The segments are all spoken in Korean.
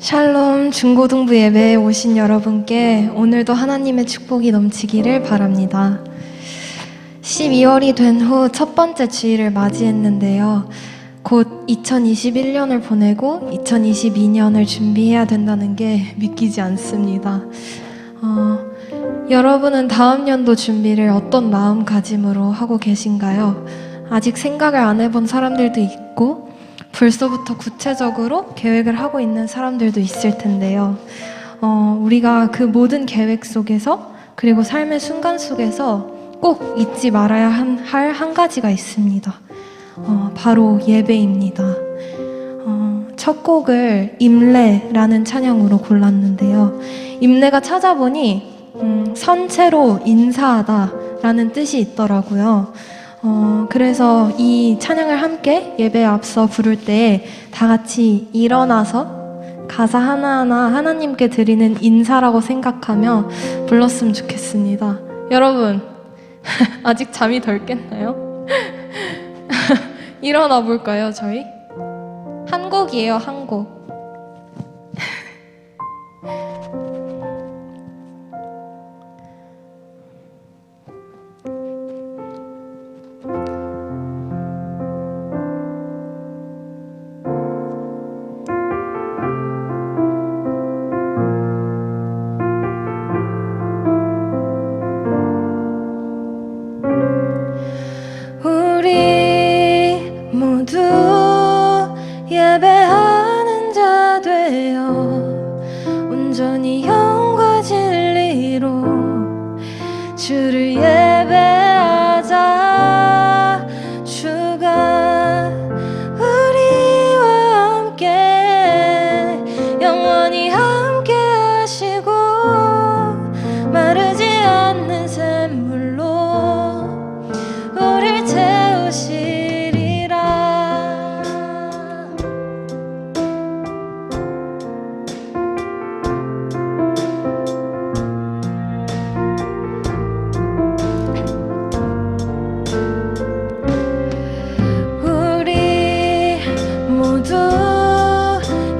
샬롬 중고등부 예배에 오신 여러분께 오늘도 하나님의 축복이 넘치기를 바랍니다. 12월이 된 후 첫 번째 주일을 맞이했는데요. 곧 2021년을 보내고 2022년을 준비해야 된다는 게 믿기지 않습니다. 여러분은 다음 연도 준비를 어떤 마음가짐으로 하고 계신가요? 아직 생각을 안 해본 사람들도 있고 벌써부터 구체적으로 계획을 하고 있는 사람들도 있을 텐데요. 우리가 그 모든 계획 속에서 그리고 삶의 순간 속에서 꼭 잊지 말아야 할 한 가지가 있습니다. 바로 예배입니다. 첫 곡을 임레라는 찬양으로 골랐는데요. 임레가 찾아보니 선체로 인사하다 라는 뜻이 있더라고요. 그래서 이 찬양을 함께 예배에 앞서 부를 때 다 같이 일어나서 가사 하나하나 하나님께 드리는 인사라고 생각하며 불렀으면 좋겠습니다. 여러분 아직 잠이 덜 깼나요? 일어나 볼까요, 저희? 한 곡이에요, 한 곡. 예배하는 자 되어 온전히 영과 진리로 주를 예배하자. 주가 우리와 함께 영원히 함께 하시고 마르지 않는 샘물로 우릴 채우시리라.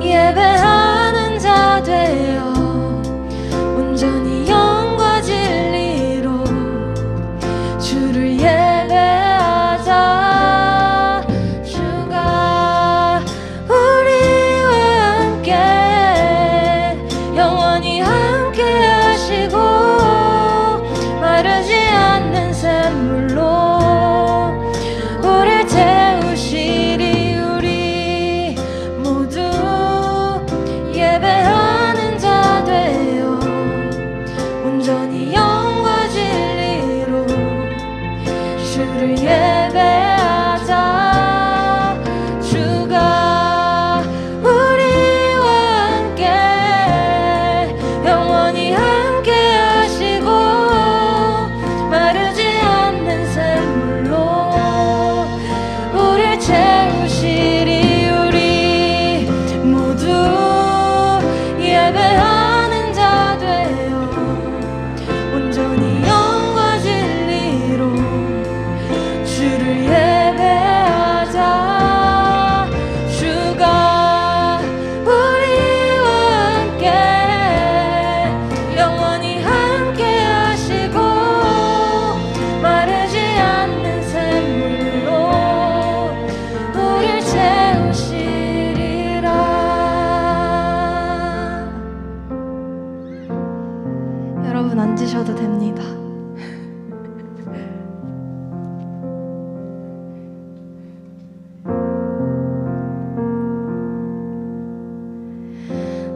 예배하는 자 되어 온전히 영과 진리로 주를 예배하자. 주가 우리와 함께 영원히 함께 하시고 마르지 않는 샘물로 우릴 채우시리. 우리 모두 예배하는 자 되어 온전히 영과 진리로 주를 예배하자. 주가 우리와 함께 영원히 함께 하시고 마르지 않는 샘물로 우릴 채우시리. 우리 모두 예배하는 자 되어 온전히 영과 진리로 주를 예배하자. 주가 우리와 함께 영원히 함께 하시고 마르지 않는 샘물로 우릴 채우시리라. 여러분 앉으셔도 됩니다.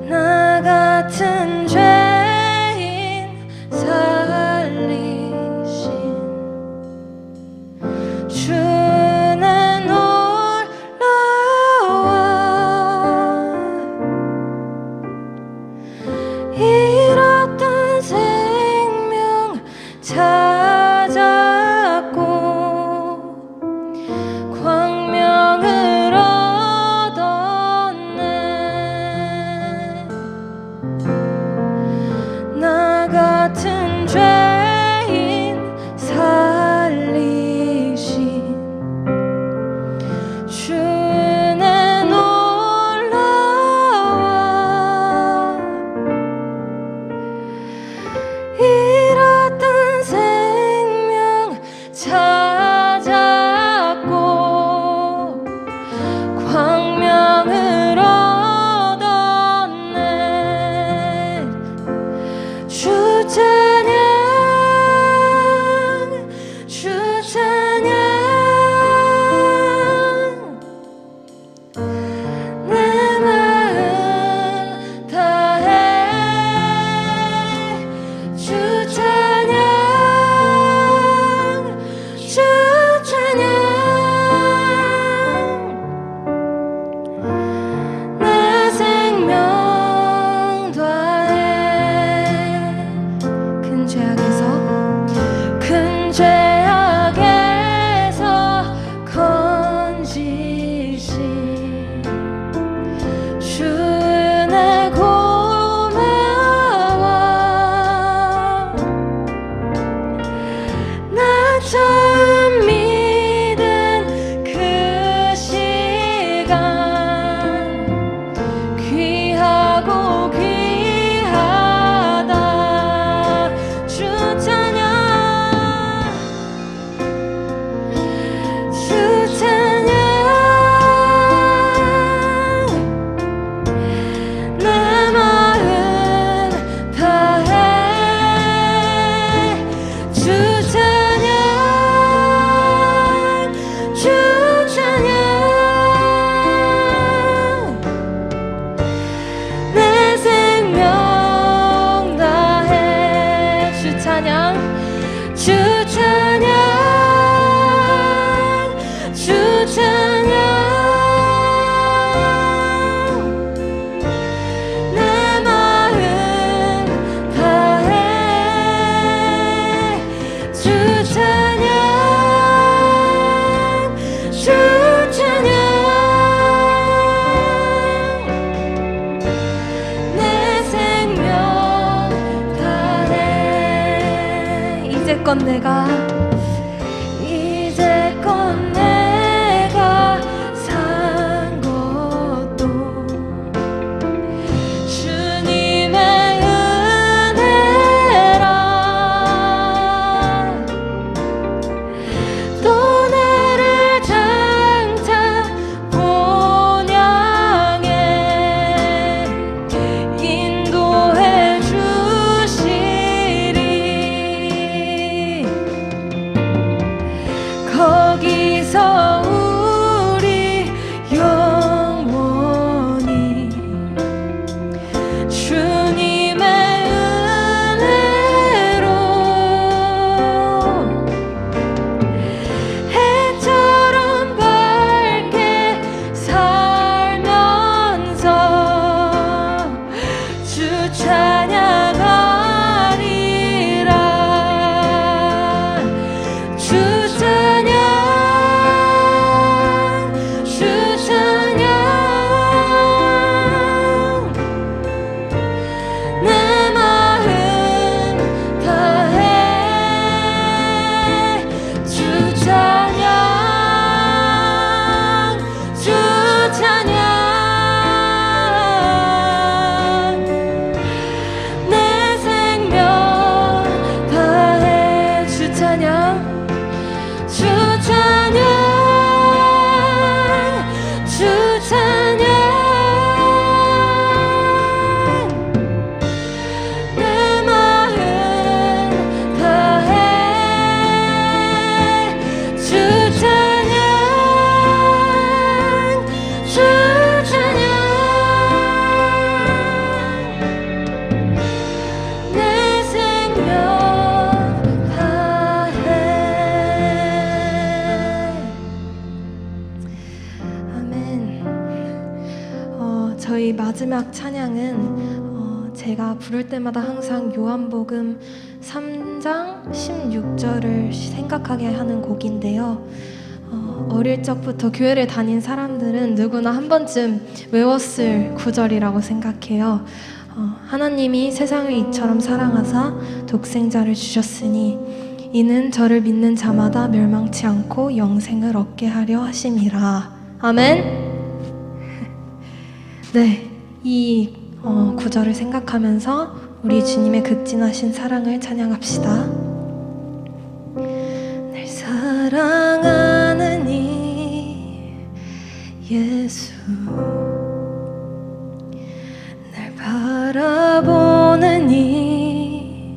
나 같은 죄인 살리신 찾았고 광명을 얻었네. 나 같은 죄인 살리신 주 은혜 놀라워. 잃었던 생명 찾았고 광명을 얻었네. 주 찬양 주 찬양 내 마음 다해. 주 찬양 주 찬양 내 생명 다해. 큰 죄악에서 건지신 주 은혜 고마워. 나 처음 믿은 그 시간 귀하고 귀하다. 주 찬양 주 찬양 내 마음 다해. 주 찬양 주 찬양 내 생명 다해. 주 찬양 주 찬양 주 찬양 내 마음 다해. 주 찬양 주 찬양 내 생명 다해. 이제껏 내가 산 것도 주님의 은혜라. 또 나를 장차 본향에 인도해 주시리. 거기서 우리 영원히 주님의 은혜로 해처럼 밝게 살면서 주 찬양하리라. 주 찬양 주 찬양 내 마음 다해. 주 찬양 주 찬양 내 생명 다해. 주 찬양 주 찬양 주 찬양 내 마음 다해. 주 찬양 주 찬양 내 생명 다해. 아멘. 저희 마지막 찬양은 제가 부를 때마다 항상 요한복음 3장 3장 16절을 생각하게 하는 곡인데요. 어릴 적부터 교회를 다닌 사람들은 누구나 한 번쯤 외웠을 구절이라고 생각해요. 하나님이 세상을 이처럼 사랑하사 독생자를 주셨으니 이는 저를 믿는 자마다 멸망치 않고 영생을 얻게 하려 하심이라. 아멘. 네, 이 구절을 생각하면서 우리 주님의 극진하신 사랑을 찬양합시다. 날 사랑하는 이 예수, 날 바라보는 이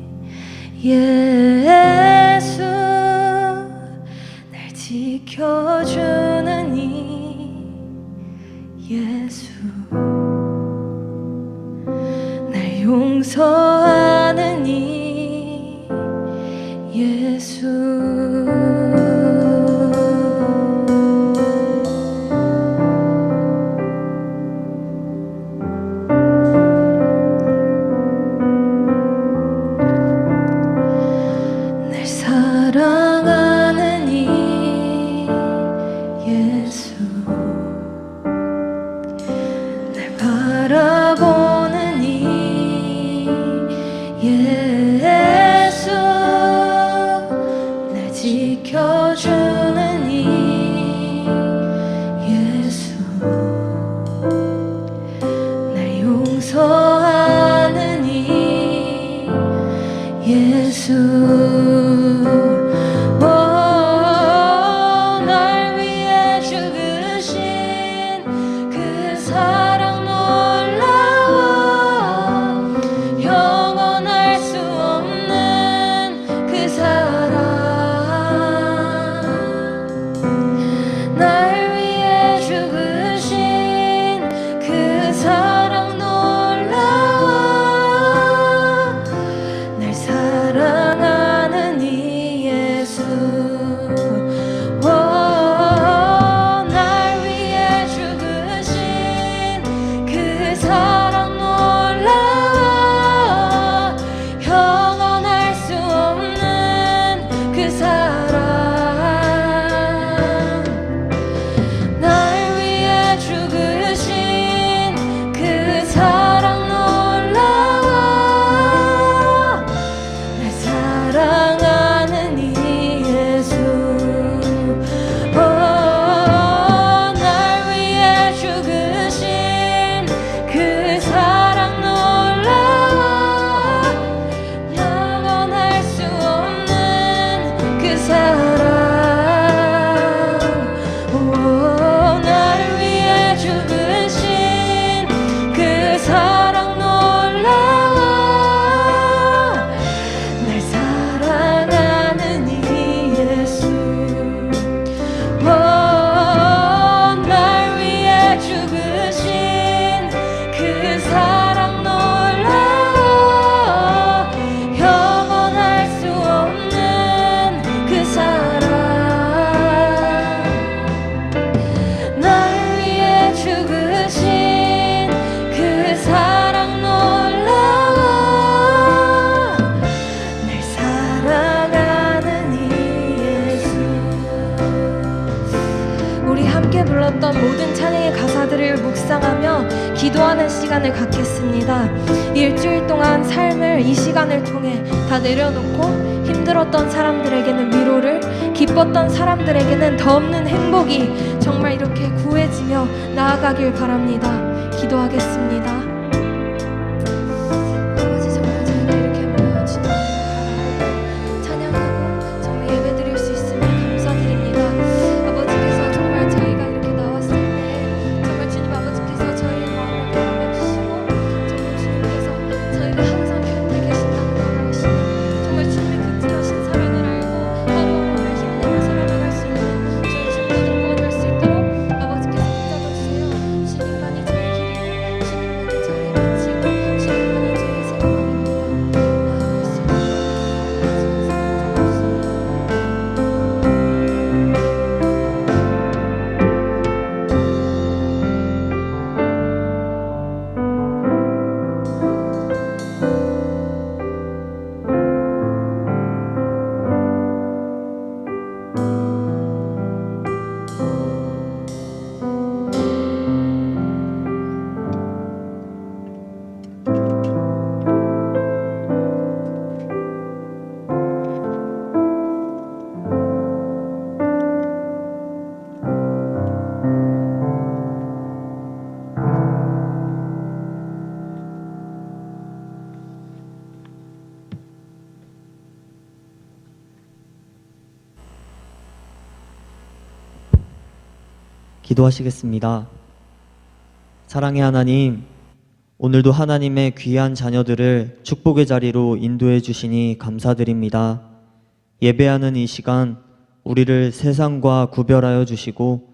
예수, 날 지켜주는 이 예수, 날 용서하는 이 예수. 날 사랑하는 이 예수, 날 바라보는 이 예수, 날 지켜주는 이 예수, 날 용서하는 이 예수. 날 위해 죽으신 그 사랑 놀라워, 영원할 수 없는 그 사랑. 날 위해 죽으신 그 사랑 놀라워, 날 사랑하는 이 예수. 날 위해 죽으신 그 사랑 놀라워, 영원할 수 없는 그 사랑. 날 위해 죽으신 그 사랑 놀라워, 날 사랑하는 이 예수. 날 위해 죽으신 그 사랑 놀라워, 영원할 수 없는 그 사랑. 나를 위해 죽으신 그 사랑 놀라워, 날 사랑하는 이 예수. 날 위해 죽으신 그 사랑 놀라워, 영원할 수 없는 그 사랑. 날 위해 죽으신 그 사랑 놀라워, 날 사랑하는 이 예수. 우리 함께 불렀던 모든 찬양의 가사들을 묵상하며 기도하는 시간을 갖겠습니다. 일주일 동안 삶을 이 시간을 통해 다 내려놓고 힘들었던 사람들에게는 위로를, 기뻤던 사람들에게는 더 없는 행복이 정말 이렇게 구해지며 나아가길 바랍니다. 기도하겠습니다. 아버지, 정말 저희가 이렇게 모여 주님을 바라보고 찬양하고 정말 예배드릴 수 있음을 감사드립니다. 아버지께서 정말 저희가 이렇게 나왔을 때 정말 주님 아버지께서 저희의 마음을 바라봐주시고 정말 주님께서 저희가 항상 곁에 계신다는 걸 아시니 정말 주님의 극진하신 사랑을 알고 하루하루를 힘내며 살아나갈 수 있는 저희 친구들 모두가 될 수 있도록 아버지께서 붙잡아주세요. 주님만이 저희 길이요, 주님만이 저희 기도하시겠습니다. 사랑의 하나님, 오늘도 하나님의 귀한 자녀들을 축복의 자리로 인도해 주시니 감사드립니다. 예배하는 이 시간 우리를 세상과 구별하여 주시고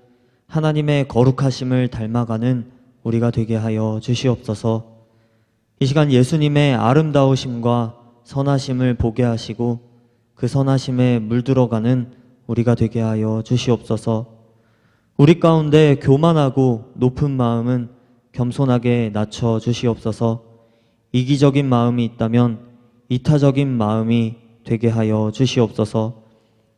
하나님의 거룩하심을 닮아가는 우리가 되게 하여 주시옵소서. 이 시간 예수님의 아름다우심과 선하심을 보게 하시고 그 선하심에 물들어가는 우리가 되게 하여 주시옵소서. 우리 가운데 교만하고 높은 마음은 겸손하게 낮춰 주시옵소서. 이기적인 마음이 있다면 이타적인 마음이 되게 하여 주시옵소서.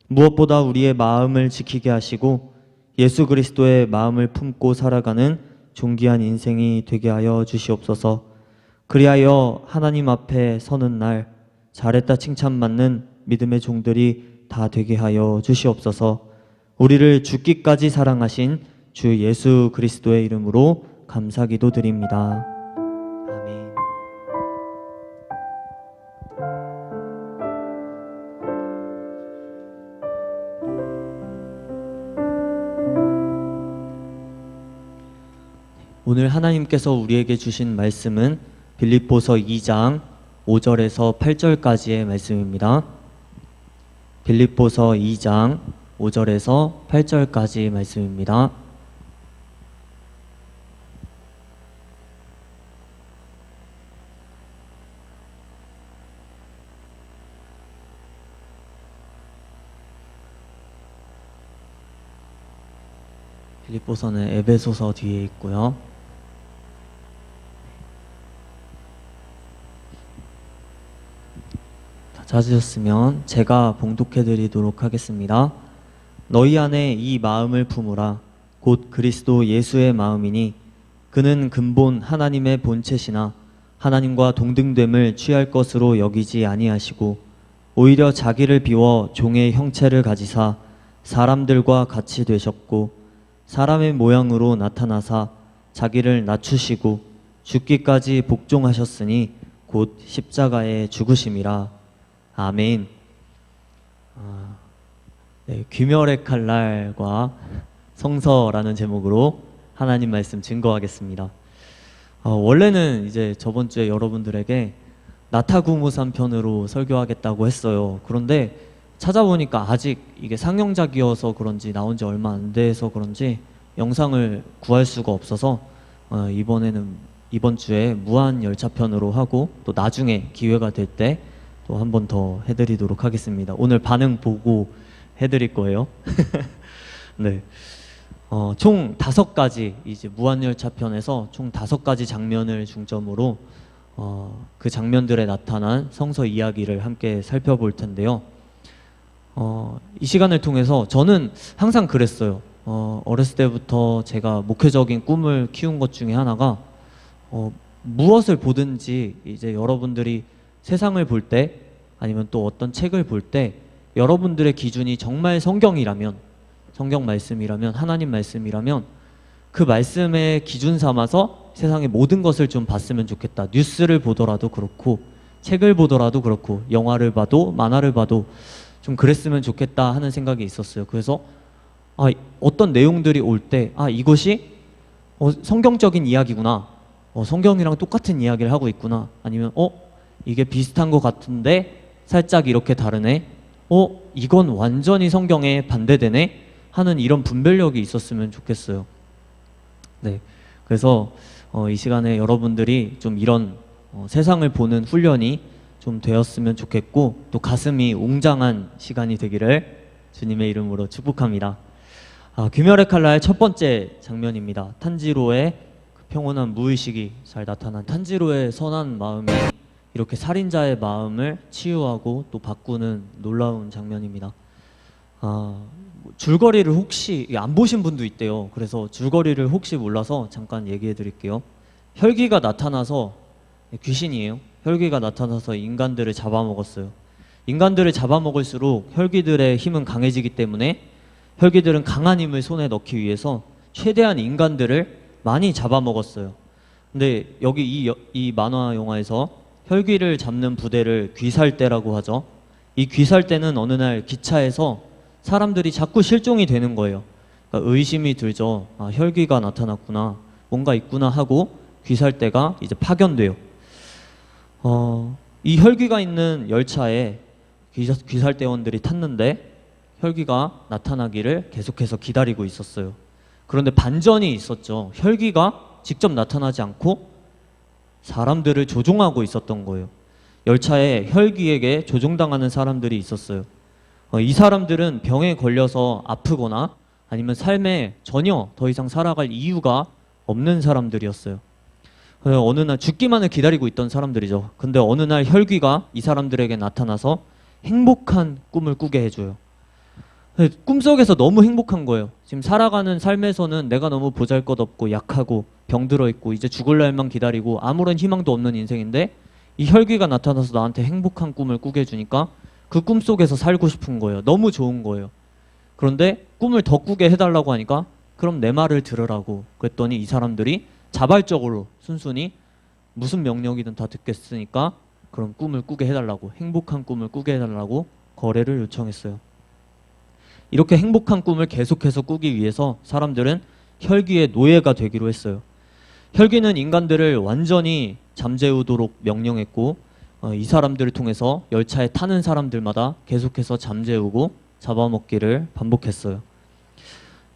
무엇보다 우리의 마음을 지키게 하시고 예수 그리스도의 마음을 품고 살아가는 존귀한 인생이 되게 하여 주시옵소서. 그리하여 하나님 앞에 서는 날 잘했다 칭찬받는 믿음의 종들이 다 되게 하여 주시옵소서. 우리를 죽기까지 사랑하신 주 예수 그리스도의 이름으로 감사기도 드립니다. 아멘. 오늘 하나님께서 우리에게 주신 말씀은 빌립보서 2장 5절에서 8절까지의 말씀입니다. 빌립보서 2장 5절에서 8절까지 말씀입니다. 빌립보서는 에베소서 뒤에 있고요. 다 찾으셨으면 제가 봉독해 드리도록 하겠습니다. 너희 안에 이 마음을 품으라. 곧 그리스도 예수의 마음이니 그는 근본 하나님의 본체시나 하나님과 동등됨을 취할 것으로 여기지 아니하시고 오히려 자기를 비워 종의 형체를 가지사 사람들과 같이 되셨고 사람의 모양으로 나타나사 자기를 낮추시고 죽기까지 복종하셨으니 곧 십자가에 죽으심이라. 아멘. 네, 귀멸의 칼날과 성서라는 제목으로 하나님 말씀 증거하겠습니다. 원래는 이제 저번 주에 여러분들에게 나타구무산 편으로 설교하겠다고 했어요. 그런데 찾아보니까 아직 이게 상영작이어서 그런지 나온 지 얼마 안 돼서 그런지 영상을 구할 수가 없어서 이번 주에 무한열차편으로 하고 또 나중에 기회가 될 때 또 한 번 더 해드리도록 하겠습니다. 오늘 반응 보고 해드릴 거예요. 네. 총 5가지 이제 무한열차편에서 총 5가지 장면을 중점으로 그 장면들에 나타난 성서 이야기를 함께 살펴볼 텐데요. 이 시간을 통해서 저는 항상 그랬어요. 어렸을 때부터 제가 목회적인 꿈을 키운 것 중에 하나가 무엇을 보든지 이제 여러분들이 세상을 볼 때 아니면 또 어떤 책을 볼 때 여러분들의 기준이 정말 성경이라면, 성경 말씀이라면, 하나님 말씀이라면 그 말씀의 기준 삼아서 세상의 모든 것을 좀 봤으면 좋겠다. 뉴스를 보더라도 그렇고 책을 보더라도 그렇고 영화를 봐도 만화를 봐도 좀 그랬으면 좋겠다 하는 생각이 있었어요. 그래서 어떤 내용들이 올 때 이것이 성경적인 이야기구나, 성경이랑 똑같은 이야기를 하고 있구나, 아니면 이게 비슷한 것 같은데 살짝 이렇게 다르네, 이건 완전히 성경에 반대되네 하는 이런 분별력이 있었으면 좋겠어요. 네, 그래서 이 시간에 여러분들이 좀 이런 세상을 보는 훈련이 좀 되었으면 좋겠고 또 가슴이 웅장한 시간이 되기를 주님의 이름으로 축복합니다. 귀멸의 칼날 첫 번째 장면입니다. 탄지로의 그 평온한 무의식이 잘 나타난 탄지로의 선한 마음이 이렇게 살인자의 마음을 치유하고 또 바꾸는 놀라운 장면입니다. 줄거리를 혹시 안 보신 분도 있대요. 그래서 줄거리를 혹시 몰라서 잠깐 얘기해 드릴게요. 혈기가 나타나서, 귀신이에요. 혈기가 나타나서 인간들을 잡아먹었어요. 인간들을 잡아먹을수록 혈기들의 힘은 강해지기 때문에 혈기들은 강한 힘을 손에 넣기 위해서 최대한 인간들을 많이 잡아먹었어요. 근데 여기 이 만화 영화에서 혈기를 잡는 부대를 귀살대라고 하죠. 이 귀살대는 어느 날 기차에서 사람들이 자꾸 실종이 되는 거예요. 그러니까 의심이 들죠. 아, 혈귀가 나타났구나. 뭔가 있구나 하고 귀살대가 이제 파견돼요. 이 혈귀가 있는 열차에 귀살대원들이 탔는데 혈귀가 나타나기를 계속해서 기다리고 있었어요. 그런데 반전이 있었죠. 혈귀가 직접 나타나지 않고 사람들을 조종하고 있었던 거예요. 열차에 혈귀에게 조종당하는 사람들이 있었어요. 이 사람들은 병에 걸려서 아프거나 아니면 삶에 전혀 더 이상 살아갈 이유가 없는 사람들이었어요. 어느 날 죽기만을 기다리고 있던 사람들이죠. 근데 어느 날 혈귀가 이 사람들에게 나타나서 행복한 꿈을 꾸게 해줘요. 꿈속에서 너무 행복한 거예요. 지금 살아가는 삶에서는 내가 너무 보잘것없고 약하고 병들어 있고 이제 죽을 날만 기다리고 아무런 희망도 없는 인생인데 이 혈귀가 나타나서 나한테 행복한 꿈을 꾸게 해주니까 그 꿈속에서 살고 싶은 거예요. 너무 좋은 거예요. 그런데 꿈을 더 꾸게 해달라고 하니까 그럼 내 말을 들으라고 그랬더니 이 사람들이 자발적으로 순순히 무슨 명령이든 다 듣겠으니까 그럼 꿈을 꾸게 해달라고, 행복한 꿈을 꾸게 해달라고 거래를 요청했어요. 이렇게 행복한 꿈을 계속해서 꾸기 위해서 사람들은 혈귀의 노예가 되기로 했어요. 혈귀는 인간들을 완전히 잠재우도록 명령했고 이 사람들을 통해서 열차에 타는 사람들마다 계속해서 잠재우고 잡아먹기를 반복했어요.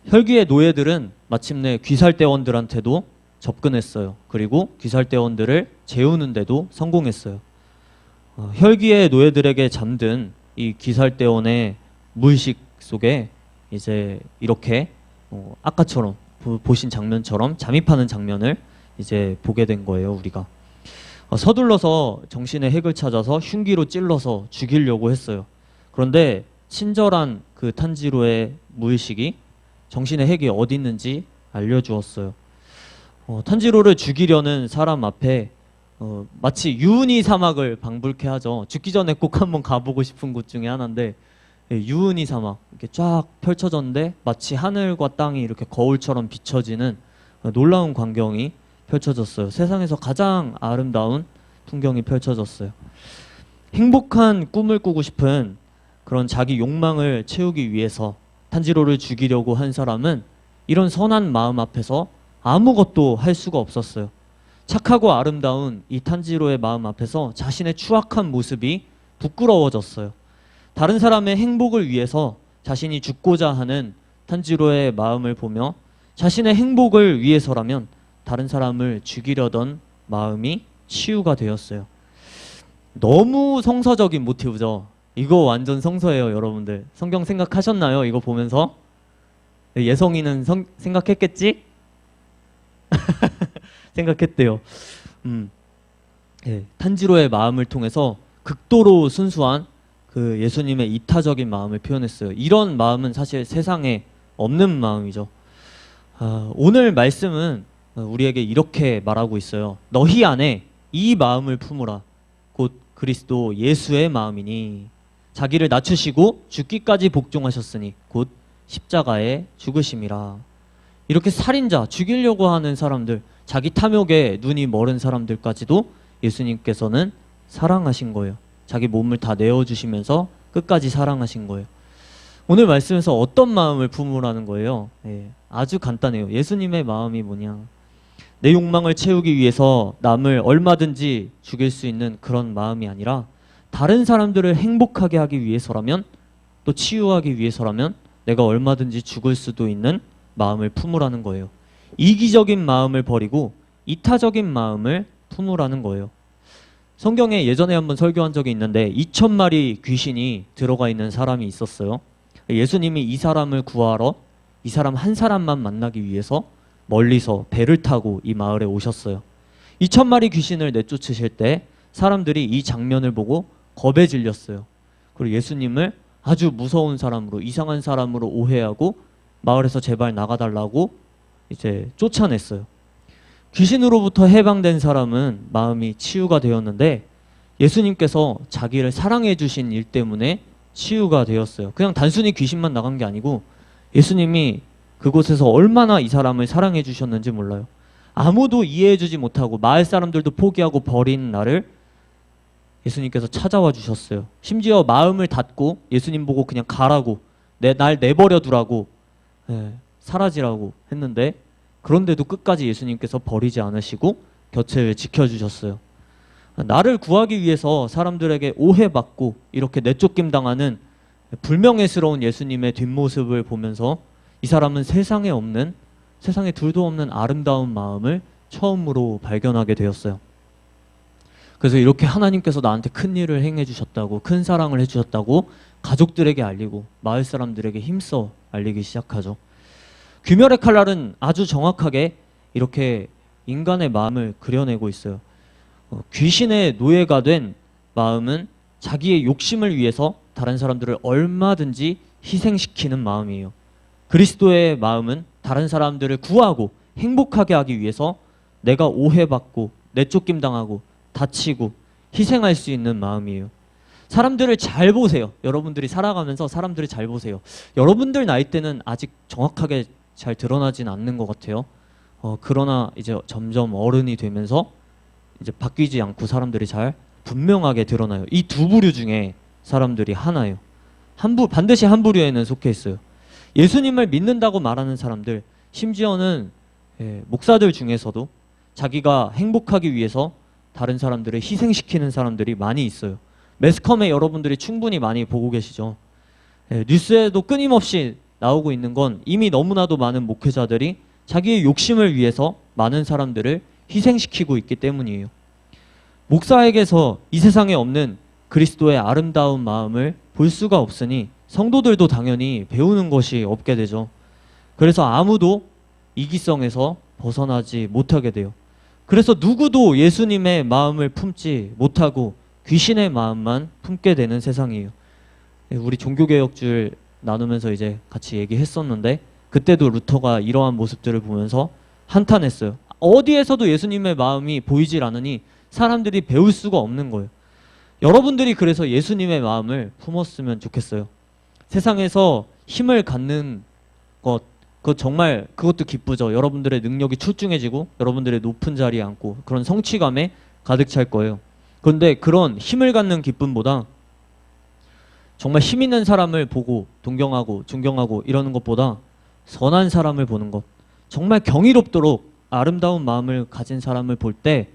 혈귀의 노예들은 마침내 귀살대원들한테도 접근했어요. 그리고 귀살대원들을 재우는데도 성공했어요. 혈귀의 노예들에게 잠든 이 귀살대원의 무의식 속에 이제 이렇게 아까처럼 보신 장면처럼 잠입하는 장면을 이제 보게 된 거예요. 우리가 서둘러서 정신의 핵을 찾아서 흉기로 찔러서 죽이려고 했어요. 그런데 친절한 그 탄지로의 무의식이 정신의 핵이 어디 있는지 알려주었어요. 탄지로를 죽이려는 사람 앞에 마치 유은이 사막을 방불케 하죠. 죽기 전에 꼭 한번 가보고 싶은 곳 중에 하나인데 유은이 사막 이렇게 쫙 펼쳐졌는데 마치 하늘과 땅이 이렇게 거울처럼 비춰지는 놀라운 광경이 펼쳐졌어요. 세상에서 가장 아름다운 풍경이 펼쳐졌어요. 행복한 꿈을 꾸고 싶은 그런 자기 욕망을 채우기 위해서 탄지로를 죽이려고 한 사람은 이런 선한 마음 앞에서 아무것도 할 수가 없었어요. 착하고 아름다운 이 탄지로의 마음 앞에서 자신의 추악한 모습이 부끄러워졌어요. 다른 사람의 행복을 위해서 자신이 죽고자 하는 탄지로의 마음을 보며 자신의 행복을 위해서라면 다른 사람을 죽이려던 마음이 치유가 되었어요. 너무 성서적인 모티브죠. 이거 완전 성서예요, 여러분들. 성경 생각하셨나요? 이거 보면서? 예성이는 생각했겠지? 생각했대요. 예, 탄지로의 마음을 통해서 극도로 순수한 그 예수님의 이타적인 마음을 표현했어요. 이런 마음은 사실 세상에 없는 마음이죠. 오늘 말씀은 우리에게 이렇게 말하고 있어요. 너희 안에 이 마음을 품으라. 곧 그리스도 예수의 마음이니 자기를 낮추시고 죽기까지 복종하셨으니 곧 십자가에 죽으심이라. 이렇게 살인자, 죽이려고 하는 사람들, 자기 탐욕에 눈이 멀은 사람들까지도 예수님께서는 사랑하신 거예요. 자기 몸을 다 내어주시면서 끝까지 사랑하신 거예요. 오늘 말씀에서 어떤 마음을 품으라는 거예요? 아주 간단해요. 예수님의 마음이 뭐냐? 내 욕망을 채우기 위해서 남을 얼마든지 죽일 수 있는 그런 마음이 아니라 다른 사람들을 행복하게 하기 위해서라면 또 치유하기 위해서라면 내가 얼마든지 죽을 수도 있는 마음을 품으라는 거예요. 이기적인 마음을 버리고 이타적인 마음을 품으라는 거예요. 성경에 예전에 한번 설교한 적이 있는데 2,000마리 귀신이 들어가 있는 사람이 있었어요. 예수님이 이 사람을 구하러 이 사람 한 사람만 만나기 위해서 멀리서 배를 타고 이 마을에 오셨어요. 2,000마리 귀신을 내쫓으실 때 사람들이 이 장면을 보고 겁에 질렸어요. 그리고 예수님을 아주 무서운 사람으로, 이상한 사람으로 오해하고 마을에서 제발 나가달라고 이제 쫓아냈어요. 귀신으로부터 해방된 사람은 마음이 치유가 되었는데 예수님께서 자기를 사랑해 주신 일 때문에 치유가 되었어요. 그냥 단순히 귀신만 나간 게 아니고 예수님이 그곳에서 얼마나 이 사람을 사랑해 주셨는지 몰라요. 아무도 이해해 주지 못하고 마을 사람들도 포기하고 버린 나를 예수님께서 찾아와 주셨어요. 심지어 마음을 닫고 예수님 보고 그냥 가라고, 날 내버려 두라고 사라지라고 했는데 그런데도 끝까지 예수님께서 버리지 않으시고 곁을 지켜주셨어요. 나를 구하기 위해서 사람들에게 오해받고 이렇게 내쫓김 당하는 불명예스러운 예수님의 뒷모습을 보면서 이 사람은 세상에 둘도 없는 아름다운 마음을 처음으로 발견하게 되었어요. 그래서 이렇게 하나님께서 나한테 큰 일을 행해 주셨다고, 큰 사랑을 해주셨다고 가족들에게 알리고 마을 사람들에게 힘써 알리기 시작하죠. 귀멸의 칼날은 아주 정확하게 이렇게 인간의 마음을 그려내고 있어요. 귀신의 노예가 된 마음은 자기의 욕심을 위해서 다른 사람들을 얼마든지 희생시키는 마음이에요. 그리스도의 마음은 다른 사람들을 구하고 행복하게 하기 위해서 내가 오해받고 내쫓김 당하고 다치고 희생할 수 있는 마음이에요. 사람들을 잘 보세요. 여러분들이 살아가면서 사람들을 잘 보세요. 여러분들 나이 때는 아직 정확하게 잘 드러나진 않는 것 같아요. 그러나 이제 점점 어른이 되면서 이제 바뀌지 않고 사람들이 잘 분명하게 드러나요. 이 두 부류 중에 사람들이 하나예요. 반드시 한 부류에는 속해 있어요. 예수님을 믿는다고 말하는 사람들, 심지어는 목사들 중에서도 자기가 행복하기 위해서 다른 사람들을 희생시키는 사람들이 많이 있어요. 매스컴에 여러분들이 충분히 많이 보고 계시죠. 뉴스에도 끊임없이 나오고 있는 건 이미 너무나도 많은 목회자들이 자기의 욕심을 위해서 많은 사람들을 희생시키고 있기 때문이에요. 목사에게서 이 세상에 없는 그리스도의 아름다운 마음을 볼 수가 없으니 성도들도 당연히 배우는 것이 없게 되죠. 그래서 아무도 이기성에서 벗어나지 못하게 돼요. 그래서 누구도 예수님의 마음을 품지 못하고 귀신의 마음만 품게 되는 세상이에요. 우리 종교개혁주일 나누면서 이제 같이 얘기했었는데 그때도 루터가 이러한 모습들을 보면서 한탄했어요. 어디에서도 예수님의 마음이 보이질 않으니 사람들이 배울 수가 없는 거예요. 여러분들이 그래서 예수님의 마음을 품었으면 좋겠어요. 세상에서 힘을 갖는 것, 정말 그것도 기쁘죠. 여러분들의 능력이 출중해지고 여러분들의 높은 자리에 앉고 그런 성취감에 가득 찰 거예요. 그런데 그런 힘을 갖는 기쁨보다 정말 힘 있는 사람을 보고 동경하고 존경하고 이러는 것보다 선한 사람을 보는 것, 정말 경이롭도록 아름다운 마음을 가진 사람을 볼 때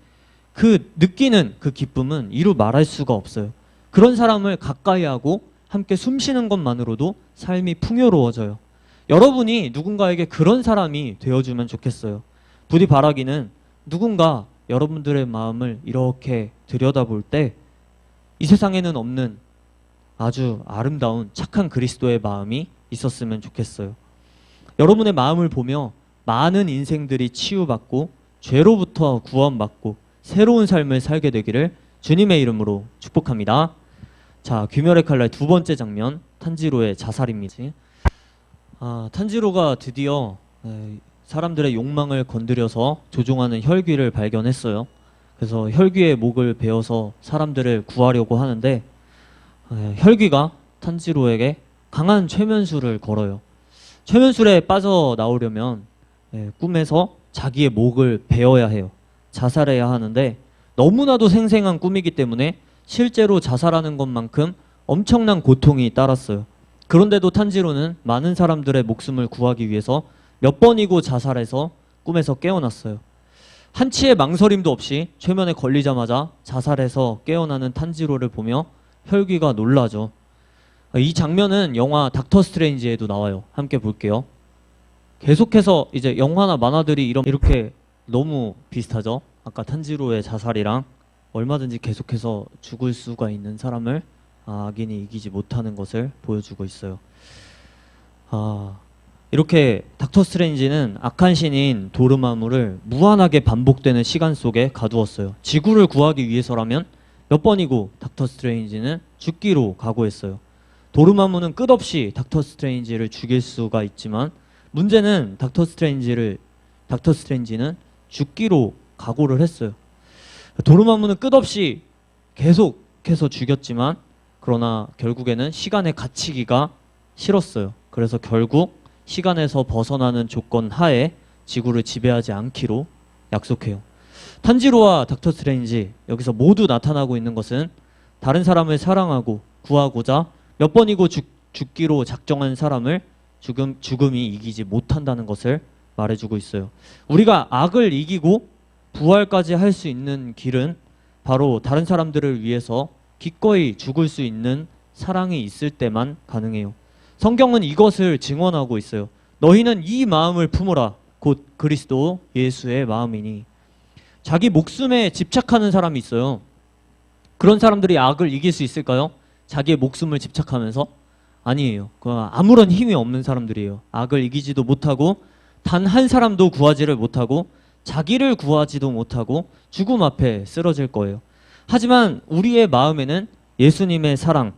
그 느끼는 그 기쁨은 이루 말할 수가 없어요. 그런 사람을 가까이 하고 함께 숨쉬는 것만으로도 삶이 풍요로워져요. 여러분이 누군가에게 그런 사람이 되어주면 좋겠어요. 부디 바라기는 누군가 여러분들의 마음을 이렇게 들여다볼 때 이 세상에는 없는 아주 아름다운 착한 그리스도의 마음이 있었으면 좋겠어요. 여러분의 마음을 보며 많은 인생들이 치유받고 죄로부터 구원받고 새로운 삶을 살게 되기를 주님의 이름으로 축복합니다. 자, 귀멸의 칼날 두 번째 장면, 탄지로의 자살입니다. 탄지로가 드디어 사람들의 욕망을 건드려서 조종하는 혈귀를 발견했어요. 그래서 혈귀의 목을 베어서 사람들을 구하려고 하는데 혈귀가 탄지로에게 강한 최면술을 걸어요. 최면술에 빠져나오려면 꿈에서 자기의 목을 베어야 해요. 자살해야 하는데 너무나도 생생한 꿈이기 때문에 실제로 자살하는 것만큼 엄청난 고통이 따랐어요. 그런데도 탄지로는 많은 사람들의 목숨을 구하기 위해서 몇 번이고 자살해서 꿈에서 깨어났어요. 한치의 망설임도 없이 최면에 걸리자마자 자살해서 깨어나는 탄지로를 보며 혈귀가 놀라죠. 이 장면은 영화 닥터 스트레인지에도 나와요. 함께 볼게요. 계속해서 이제 영화나 만화들이 이렇게 너무 비슷하죠. 아까 탄지로의 자살이랑 얼마든지 계속해서 죽을 수가 있는 사람을 악인이 이기지 못하는 것을 보여주고 있어요. 이렇게 닥터 스트레인지는 악한 신인 도르마무를 무한하게 반복되는 시간 속에 가두었어요. 지구를 구하기 위해서라면 몇 번이고 닥터 스트레인지는 죽기로 각오했어요. 도르마무는 끝없이 닥터 스트레인지를 죽일 수가 있지만 문제는 닥터 스트레인지는 죽기로 각오를 했어요. 도르마무는 끝없이 계속해서 죽였지만 그러나 결국에는 시간에 갇히기가 싫었어요. 그래서 결국 시간에서 벗어나는 조건 하에 지구를 지배하지 않기로 약속해요. 탄지로와 닥터 스트레인지 여기서 모두 나타나고 있는 것은 다른 사람을 사랑하고 구하고자 몇 번이고 죽기로 작정한 사람을 죽음이 이기지 못한다는 것을 말해주고 있어요. 우리가 악을 이기고 부활까지 할 수 있는 길은 바로 다른 사람들을 위해서 기꺼이 죽을 수 있는 사랑이 있을 때만 가능해요. 성경은 이것을 증언하고 있어요. 너희는 이 마음을 품어라. 곧 그리스도 예수의 마음이니. 자기 목숨에 집착하는 사람이 있어요. 그런 사람들이 악을 이길 수 있을까요? 자기의 목숨을 집착하면서? 아니에요. 아무런 힘이 없는 사람들이에요. 악을 이기지도 못하고 단 한 사람도 구하지를 못하고 자기를 구하지도 못하고 죽음 앞에 쓰러질 거예요. 하지만 우리의 마음에는 예수님의 사랑,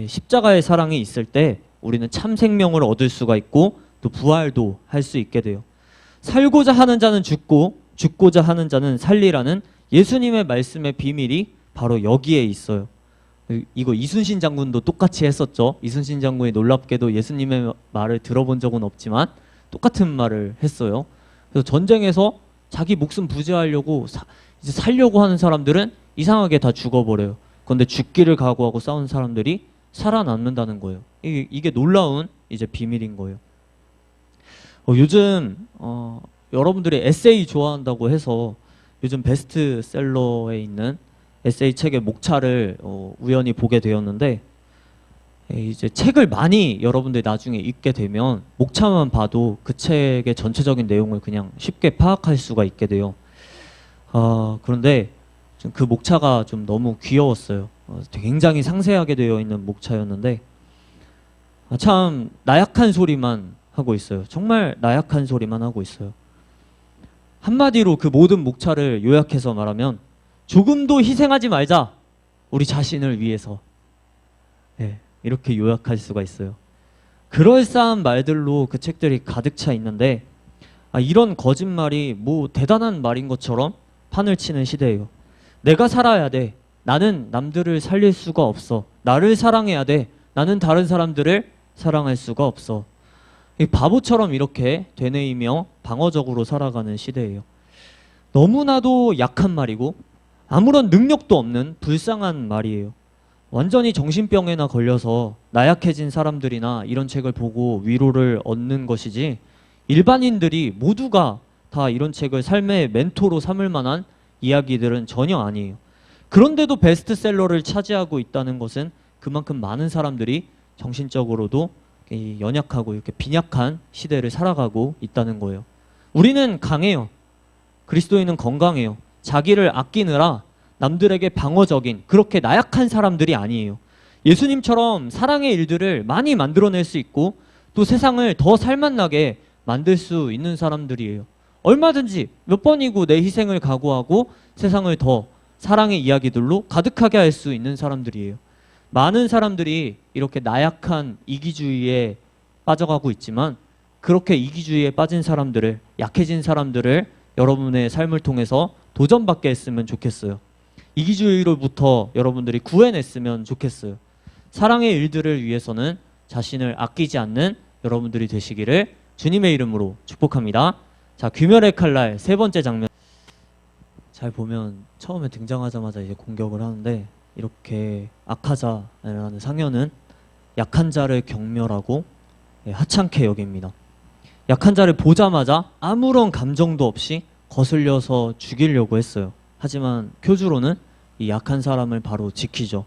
십자가의 사랑이 있을 때 우리는 참 생명을 얻을 수가 있고 또 부활도 할 수 있게 돼요. 살고자 하는 자는 죽고 죽고자 하는 자는 살리라는 예수님의 말씀의 비밀이 바로 여기에 있어요. 이거 이순신 장군도 똑같이 했었죠. 이순신 장군이 놀랍게도 예수님의 말을 들어본 적은 없지만 똑같은 말을 했어요. 그래서 전쟁에서 자기 목숨 부지하려고 이제 살려고 하는 사람들은 이상하게 다 죽어버려요. 그런데 죽기를 각오하고 싸운 사람들이 살아남는다는 거예요. 이게 놀라운 이제 비밀인 거예요. 요즘 여러분들이 에세이 좋아한다고 해서 요즘 베스트셀러에 있는 에세이 책의 목차를 우연히 보게 되었는데, 이제 책을 많이 여러분들이 나중에 읽게 되면 목차만 봐도 그 책의 전체적인 내용을 그냥 쉽게 파악할 수가 있게 돼요. 그런데 그 목차가 좀 너무 귀여웠어요. 굉장히 상세하게 되어 있는 목차였는데 참 나약한 소리만 하고 있어요. 정말 나약한 소리만 하고 있어요. 한마디로 그 모든 목차를 요약해서 말하면 조금도 희생하지 말자. 우리 자신을 위해서. 네, 이렇게 요약할 수가 있어요. 그럴싸한 말들로 그 책들이 가득 차 있는데 이런 거짓말이 뭐 대단한 말인 것처럼 판을 치는 시대예요. 내가 살아야 돼. 나는 남들을 살릴 수가 없어. 나를 사랑해야 돼. 나는 다른 사람들을 사랑할 수가 없어. 바보처럼 이렇게 되뇌이며 방어적으로 살아가는 시대예요. 너무나도 약한 말이고 아무런 능력도 없는 불쌍한 말이에요. 완전히 정신병에나 걸려서 나약해진 사람들이나 이런 책을 보고 위로를 얻는 것이지 일반인들이 모두가 다 이런 책을 삶의 멘토로 삼을 만한 이야기들은 전혀 아니에요. 그런데도 베스트셀러를 차지하고 있다는 것은 그만큼 많은 사람들이 정신적으로도 연약하고 이렇게 빈약한 시대를 살아가고 있다는 거예요. 우리는 강해요. 그리스도인은 건강해요. 자기를 아끼느라 남들에게 방어적인 그렇게 나약한 사람들이 아니에요. 예수님처럼 사랑의 일들을 많이 만들어낼 수 있고 또 세상을 더 살맛나게 만들 수 있는 사람들이에요. 얼마든지 몇 번이고 내 희생을 각오하고 세상을 더 사랑의 이야기들로 가득하게 할 수 있는 사람들이에요. 많은 사람들이 이렇게 나약한 이기주의에 빠져가고 있지만 그렇게 이기주의에 빠진 사람들을, 약해진 사람들을 여러분의 삶을 통해서 도전받게 했으면 좋겠어요. 이기주의로부터 여러분들이 구해냈으면 좋겠어요. 사랑의 일들을 위해서는 자신을 아끼지 않는 여러분들이 되시기를 주님의 이름으로 축복합니다. 자, 귀멸의 칼날 세 번째 장면. 잘 보면 처음에 등장하자마자 이제 공격을 하는데 이렇게 아카자라는 상현은 약한 자를 경멸하고 하찮게 여깁니다. 약한 자를 보자마자 아무런 감정도 없이 거슬려서 죽이려고 했어요. 하지만 교주로는 이 약한 사람을 바로 지키죠.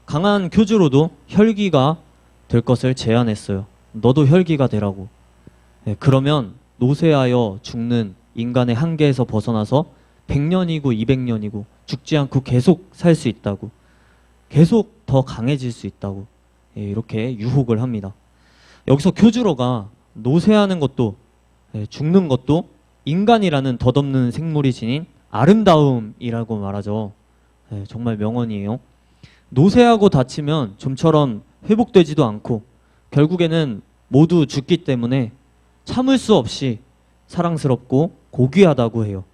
강한 교주로도 혈기가 될 것을 제안했어요. 너도 혈기가 되라고. 그러면 노쇠하여 죽는 인간의 한계에서 벗어나서 100년이고 200년이고 죽지 않고 계속 살 수 있다고, 계속 더 강해질 수 있다고 이렇게 유혹을 합니다. 여기서 교주로가 노쇠하는 것도 죽는 것도 인간이라는 덧없는 생물이 지닌 아름다움이라고 말하죠. 정말 명언이에요. 노쇠하고 다치면 좀처럼 회복되지도 않고 결국에는 모두 죽기 때문에 참을 수 없이 사랑스럽고 고귀하다고 해요.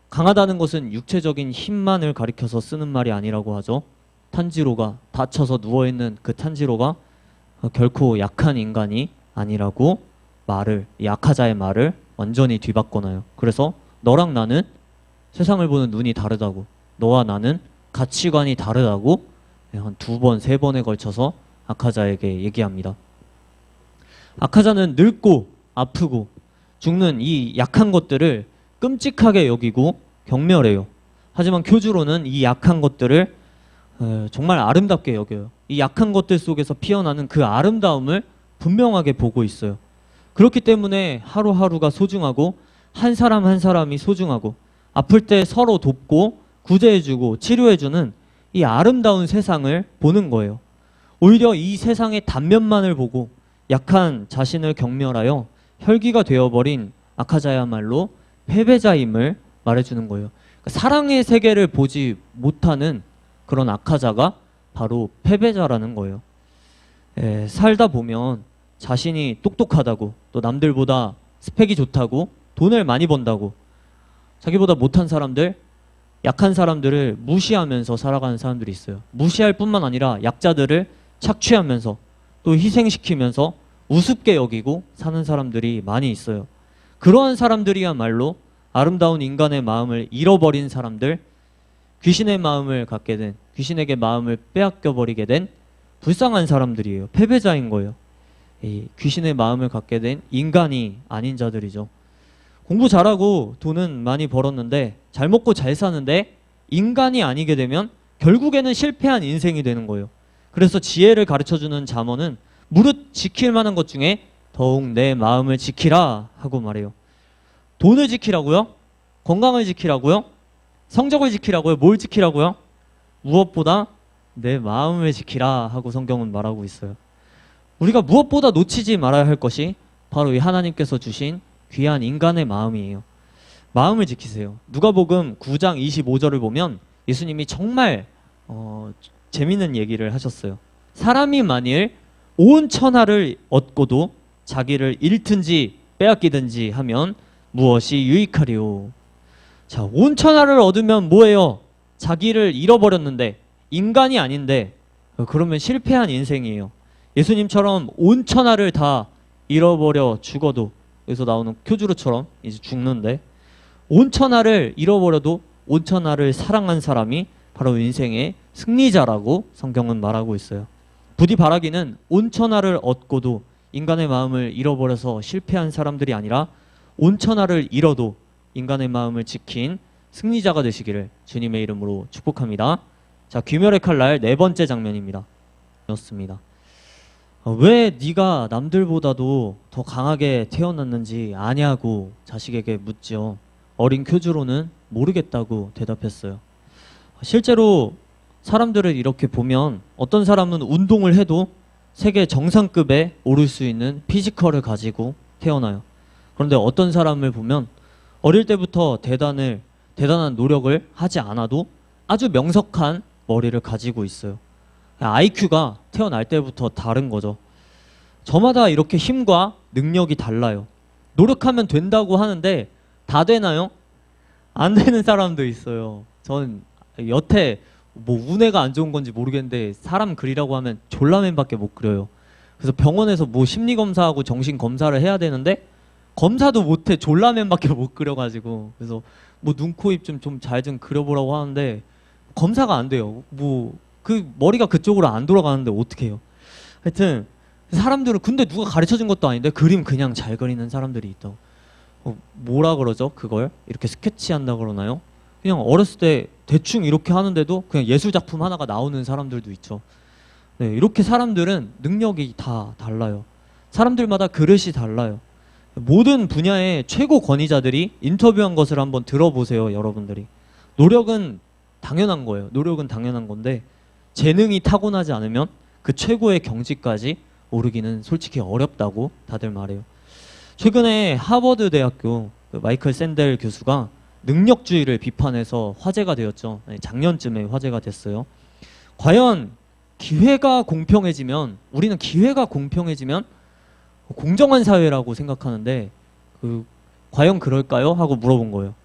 강하다는 것은 육체적인 힘만을 가리켜서 쓰는 말이 아니라고 하죠. 탄지로가 다쳐서 누워있는 그 탄지로가 결코 약한 인간이 아니라고 말을, 약하자의 말을 완전히 뒤바꿔놔요. 그래서 너랑 나는 세상을 보는 눈이 다르다고, 너와 나는 가치관이 다르다고 한 2번, 3번에 걸쳐서 아카자에게 얘기합니다. 악하자는 늙고 아프고 죽는 이 약한 것들을 끔찍하게 여기고 경멸해요. 하지만 교주로는 이 약한 것들을 정말 아름답게 여겨요. 이 약한 것들 속에서 피어나는 그 아름다움을 분명하게 보고 있어요. 그렇기 때문에 하루하루가 소중하고 한 사람 한 사람이 소중하고 아플 때 서로 돕고 구제해주고 치료해주는 이 아름다운 세상을 보는 거예요. 오히려 이 세상의 단면만을 보고 약한 자신을 경멸하여 혈기가 되어버린 악하자야말로 패배자임을 말해주는 거예요. 그러니까 사랑의 세계를 보지 못하는 그런 악하자가 바로 패배자라는 거예요. 살다 보면 자신이 똑똑하다고 또 남들보다 스펙이 좋다고 돈을 많이 번다고 자기보다 못한 사람들, 약한 사람들을 무시하면서 살아가는 사람들이 있어요. 무시할 뿐만 아니라 약자들을 착취하면서 또 희생시키면서 우습게 여기고 사는 사람들이 많이 있어요. 그러한 사람들이야말로 아름다운 인간의 마음을 잃어버린 사람들, 귀신의 마음을 갖게 된, 귀신에게 마음을 빼앗겨 버리게 된 불쌍한 사람들이에요. 패배자인 거예요. 이 귀신의 마음을 갖게 된 인간이 아닌 자들이죠. 공부 잘하고 돈은 많이 벌었는데 잘 먹고 잘 사는데 인간이 아니게 되면 결국에는 실패한 인생이 되는 거예요. 그래서 지혜를 가르쳐주는 잠언은 무릇 지킬 만한 것 중에 더욱 내 마음을 지키라 하고 말해요. 돈을 지키라고요? 건강을 지키라고요? 성적을 지키라고요? 뭘 지키라고요? 무엇보다 내 마음을 지키라 하고 성경은 말하고 있어요. 우리가 무엇보다 놓치지 말아야 할 것이 바로 이 하나님께서 주신 귀한 인간의 마음이에요. 마음을 지키세요. 누가복음 9장 25절을 보면 예수님이 정말 재밌는 얘기를 하셨어요. 사람이 만일 온 천하를 얻고도 자기를 잃든지 빼앗기든지 하면 무엇이 유익하리요. 자, 온 천하를 얻으면 뭐예요? 자기를 잃어버렸는데 인간이 아닌데 그러면 실패한 인생이에요. 예수님처럼 온 천하를 다 잃어버려 죽어도 여기서 나오는 큐주르처럼 이제 죽는데 온 천하를 잃어버려도 온 천하를 사랑한 사람이 바로 인생의 승리자라고 성경은 말하고 있어요. 부디 바라기는 온 천하를 얻고도 인간의 마음을 잃어버려서 실패한 사람들이 아니라 온 천하를 잃어도 인간의 마음을 지킨 승리자가 되시기를 주님의 이름으로 축복합니다. 자, 귀멸의 칼날 네 번째 장면입니다. 였습니다. 왜 네가 남들보다도 더 강하게 태어났는지 아냐고 자식에게 묻죠. 어린 교주로는 모르겠다고 대답했어요. 실제로 사람들을 이렇게 보면 어떤 사람은 운동을 해도 세계 정상급에 오를 수 있는 피지컬을 가지고 태어나요. 그런데 어떤 사람을 보면 어릴 때부터 대단한 노력을 하지 않아도 아주 명석한 머리를 가지고 있어요. IQ가 태어날 때부터 다른 거죠. 저마다 이렇게 힘과 능력이 달라요. 노력하면 된다고 하는데 다 되나요? 안 되는 사람도 있어요. 저는 여태 뭐 운해가 안 좋은 건지 모르겠는데 사람 그리라고 하면 졸라맨밖에 못 그려요. 그래서 병원에서 뭐 심리 검사하고 정신 검사를 해야 되는데 검사도 못해. 졸라맨밖에 못 그려가지고 그래서 뭐 눈, 코, 입 좀 잘 좀 그려보라고 하는데 검사가 안 돼요. 뭐 그 머리가 그쪽으로 안 돌아가는데 어떻게 해요? 하여튼 사람들은 근데 누가 가르쳐준 것도 아닌데 그림 그냥 잘 그리는 사람들이 있다고. 뭐라 그러죠? 그걸 이렇게 스케치한다 그러나요? 그냥 어렸을 때 대충 이렇게 하는데도 그냥 예술 작품 하나가 나오는 사람들도 있죠. 네, 이렇게 사람들은 능력이 다 달라요. 사람들마다 그릇이 달라요. 모든 분야의 최고 권위자들이 인터뷰한 것을 한번 들어보세요, 여러분들이. 노력은 당연한 거예요. 노력은 당연한 건데 재능이 타고나지 않으면 그 최고의 경지까지 오르기는 솔직히 어렵다고 다들 말해요. 최근에 하버드 대학교 마이클 샌델 교수가 능력주의를 비판해서 화제가 되었죠. 작년쯤에 화제가 됐어요. 과연 기회가 공평해지면 우리는 기회가 공평해지면 공정한 사회라고 생각하는데 과연 그럴까요? 하고 물어본 거예요.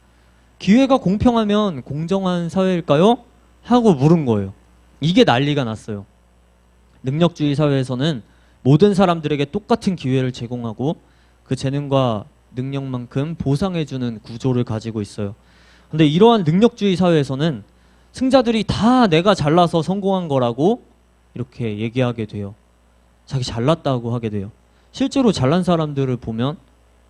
기회가 공평하면 공정한 사회일까요? 하고 물은 거예요. 이게 난리가 났어요. 능력주의 사회에서는 모든 사람들에게 똑같은 기회를 제공하고 그 재능과 능력만큼 보상해주는 구조를 가지고 있어요. 근데 이러한 능력주의 사회에서는 승자들이 다 내가 잘나서 성공한 거라고 이렇게 얘기하게 돼요. 자기 잘났다고 하게 돼요. 실제로 잘난 사람들을 보면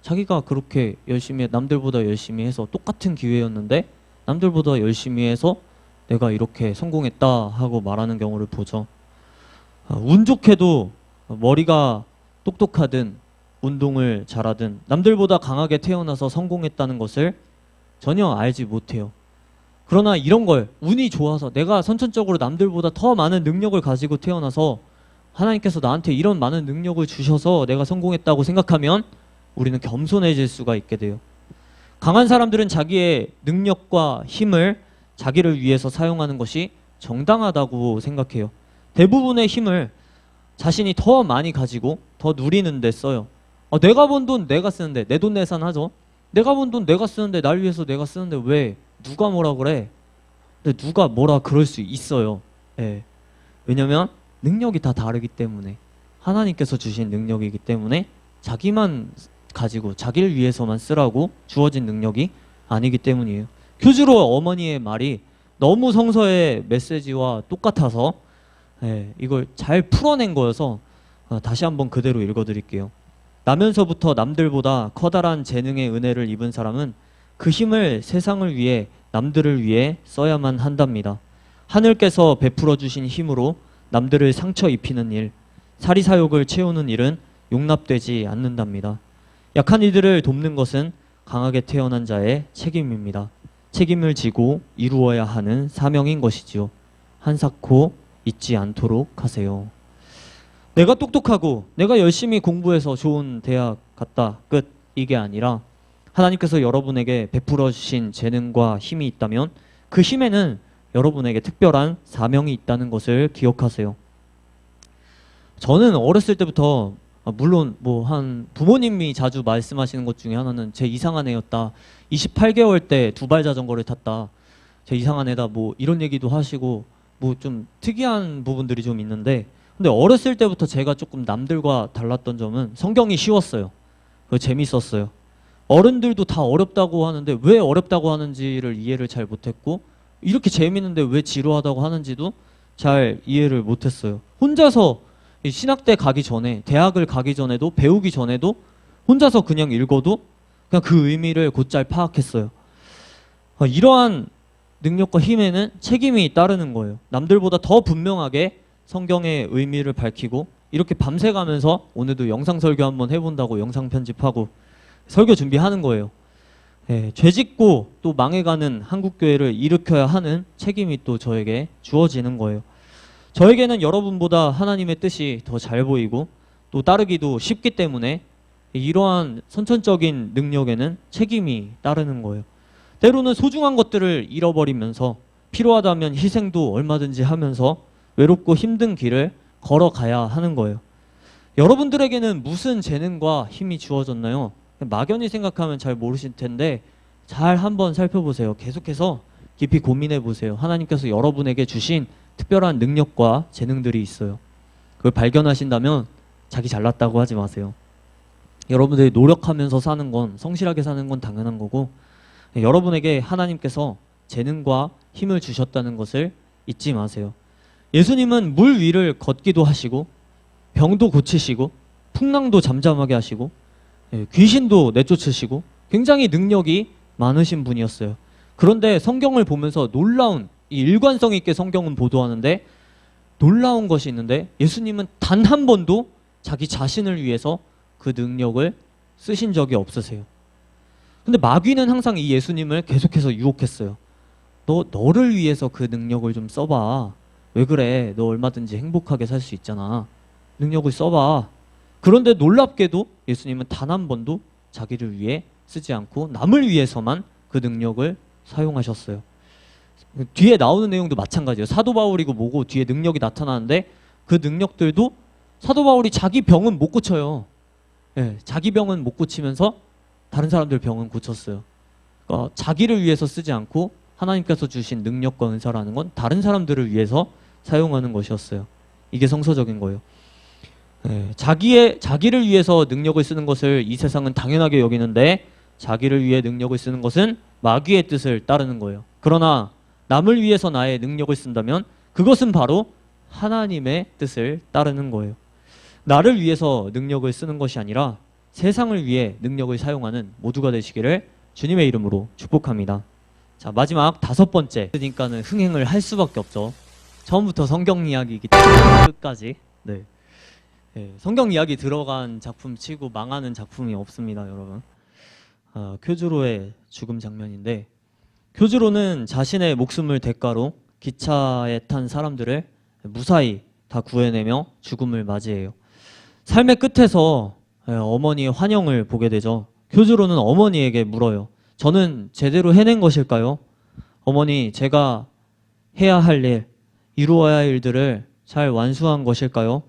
자기가 그렇게 열심히 남들보다 열심히 해서 똑같은 기회였는데 남들보다 열심히 해서 내가 이렇게 성공했다 하고 말하는 경우를 보죠. 운 좋게도 머리가 똑똑하든 운동을 잘하든 남들보다 강하게 태어나서 성공했다는 것을 전혀 알지 못해요. 그러나 이런 걸 운이 좋아서 내가 선천적으로 남들보다 더 많은 능력을 가지고 태어나서 하나님께서 나한테 이런 많은 능력을 주셔서 내가 성공했다고 생각하면 우리는 겸손해질 수가 있게 돼요. 강한 사람들은 자기의 능력과 힘을 자기를 위해서 사용하는 것이 정당하다고 생각해요. 대부분의 힘을 자신이 더 많이 가지고 더 누리는 데 써요. 내가 번 돈 내가 쓰는데 내돈내산하죠. 내가 번 돈 내가 쓰는데 날 위해서 내가 쓰는데 왜 누가 뭐라 그래? 근데 누가 뭐라 그럴 수 있어요. 예. 왜냐면 능력이 다 다르기 때문에 하나님께서 주신 능력이기 때문에 자기만 가지고 자기를 위해서만 쓰라고 주어진 능력이 아니기 때문이에요. 교주로 어머니의 말이 너무 성서의 메시지와 똑같아서 이걸 잘 풀어낸 거여서 다시 한번 그대로 읽어드릴게요. 나면서부터 남들보다 커다란 재능의 은혜를 입은 사람은 그 힘을 세상을 위해 남들을 위해 써야만 한답니다. 하늘께서 베풀어 주신 힘으로 남들을 상처 입히는 일, 사리사욕을 채우는 일은 용납되지 않는답니다. 약한 이들을 돕는 것은 강하게 태어난 자의 책임입니다. 책임을 지고 이루어야 하는 사명인 것이지요. 한사코 잊지 않도록 하세요. 내가 똑똑하고 내가 열심히 공부해서 좋은 대학 갔다 끝 이게 아니라 하나님께서 여러분에게 베풀어 주신 재능과 힘이 있다면 그 힘에는 여러분에게 특별한 사명이 있다는 것을 기억하세요. 저는 어렸을 때부터 물론 뭐 한 부모님이 자주 말씀하시는 것 중에 하나는 제 이상한 애였다. 28개월 때 두발 자전거를 탔다. 제 이상한 애다. 뭐 이런 얘기도 하시고 뭐 좀 특이한 부분들이 좀 있는데 근데 어렸을 때부터 제가 조금 남들과 달랐던 점은 성경이 쉬웠어요. 재밌었어요. 어른들도 다 어렵다고 하는데 왜 어렵다고 하는지를 이해를 잘 못했고 이렇게 재밌는데 왜 지루하다고 하는지도 잘 이해를 못했어요. 혼자서 신학대 가기 전에 대학을 가기 전에도 배우기 전에도 혼자서 그냥 읽어도 그냥 그 의미를 곧잘 파악했어요. 이러한 능력과 힘에는 책임이 따르는 거예요. 남들보다 더 분명하게 성경의 의미를 밝히고 이렇게 밤새 가면서 오늘도 영상 설교 한번 해본다고 영상 편집하고 설교 준비하는 거예요. 죄 짓고 또 망해가는 한국교회를 일으켜야 하는 책임이 또 저에게 주어지는 거예요. 저에게는 여러분보다 하나님의 뜻이 더 잘 보이고 또 따르기도 쉽기 때문에 이러한 선천적인 능력에는 책임이 따르는 거예요. 때로는 소중한 것들을 잃어버리면서 필요하다면 희생도 얼마든지 하면서 외롭고 힘든 길을 걸어가야 하는 거예요. 여러분들에게는 무슨 재능과 힘이 주어졌나요? 막연히 생각하면 잘 모르실 텐데 잘 한번 살펴보세요. 계속해서 깊이 고민해 보세요. 하나님께서 여러분에게 주신 특별한 능력과 재능들이 있어요. 그걸 발견하신다면 자기 잘났다고 하지 마세요. 여러분들이 노력하면서 사는 건, 성실하게 사는 건 당연한 거고 여러분에게 하나님께서 재능과 힘을 주셨다는 것을 잊지 마세요. 예수님은 물 위를 걷기도 하시고 병도 고치시고 풍랑도 잠잠하게 하시고 귀신도 내쫓으시고 굉장히 능력이 많으신 분이었어요. 그런데 성경을 보면서 놀라운 이 일관성 있게 성경은 보도하는데 놀라운 것이 있는데 예수님은 단 한 번도 자기 자신을 위해서 그 능력을 쓰신 적이 없으세요. 근데 마귀는 항상 이 예수님을 계속해서 유혹했어요. 너를 위해서 그 능력을 좀 써봐. 왜 그래? 너 얼마든지 행복하게 살 수 있잖아. 능력을 써봐. 그런데 놀랍게도 예수님은 단 한 번도 자기를 위해 쓰지 않고 남을 위해서만 그 능력을 사용하셨어요. 뒤에 나오는 내용도 마찬가지예요. 사도 바울이고 뭐고 뒤에 능력이 나타나는데 그 능력들도 사도 바울이 자기 병은 못 고쳐요. 자기 병은 못 고치면서 다른 사람들 병은 고쳤어요. 그러니까 자기를 위해서 쓰지 않고 하나님께서 주신 능력과 은사라는 건 다른 사람들을 위해서 사용하는 것이었어요. 이게 성서적인 거예요. 자기를 위해서 능력을 쓰는 것을 이 세상은 당연하게 여기는데 자기를 위해 능력을 쓰는 것은 마귀의 뜻을 따르는 거예요. 그러나 남을 위해서 나의 능력을 쓴다면 그것은 바로 하나님의 뜻을 따르는 거예요. 나를 위해서 능력을 쓰는 것이 아니라 세상을 위해 능력을 사용하는 모두가 되시기를 주님의 이름으로 축복합니다. 자, 마지막 5번째. 그러니까는 흥행을 할 수밖에 없죠. 처음부터 성경 이야기이기 때문에 끝까지. 네. 네, 성경 이야기 들어간 작품 치고 망하는 작품이 없습니다, 여러분. 쿄주로의 죽음 장면인데, 쿄주로는 자신의 목숨을 대가로 기차에 탄 사람들을 무사히 다 구해내며 죽음을 맞이해요. 삶의 끝에서 어머니의 환영을 보게 되죠. 쿄주로는 어머니에게 물어요. 저는 제대로 해낸 것일까요? 어머니, 제가 해야 할 일, 이루어야 할 일들을 잘 완수한 것일까요?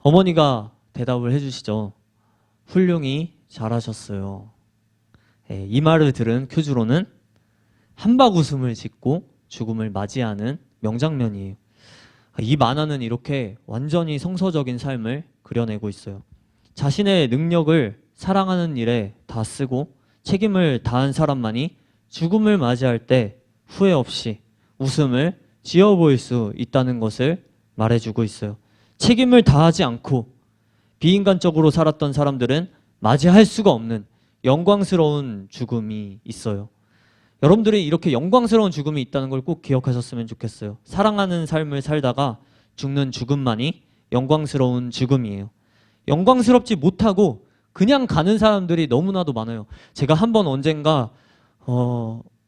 어머니가 대답을 해주시죠. 훌륭히 잘하셨어요. 이 말을 들은 쿄주로는 한박 웃음을 짓고 죽음을 맞이하는 명장면이에요. 이 만화는 이렇게 완전히 성서적인 삶을 그려내고 있어요. 자신의 능력을 사랑하는 일에 다 쓰고 책임을 다한 사람만이 죽음을 맞이할 때 후회 없이 웃음을 지어 보일 수 있다는 것을 말해주고 있어요. 책임을 다하지 않고 비인간적으로 살았던 사람들은 맞이할 수가 없는 영광스러운 죽음이 있어요. 여러분들이 이렇게 영광스러운 죽음이 있다는 걸 꼭 기억하셨으면 좋겠어요. 사랑하는 삶을 살다가 죽는 죽음만이 영광스러운 죽음이에요. 영광스럽지 못하고 그냥 가는 사람들이 너무나도 많아요. 제가 한번 언젠가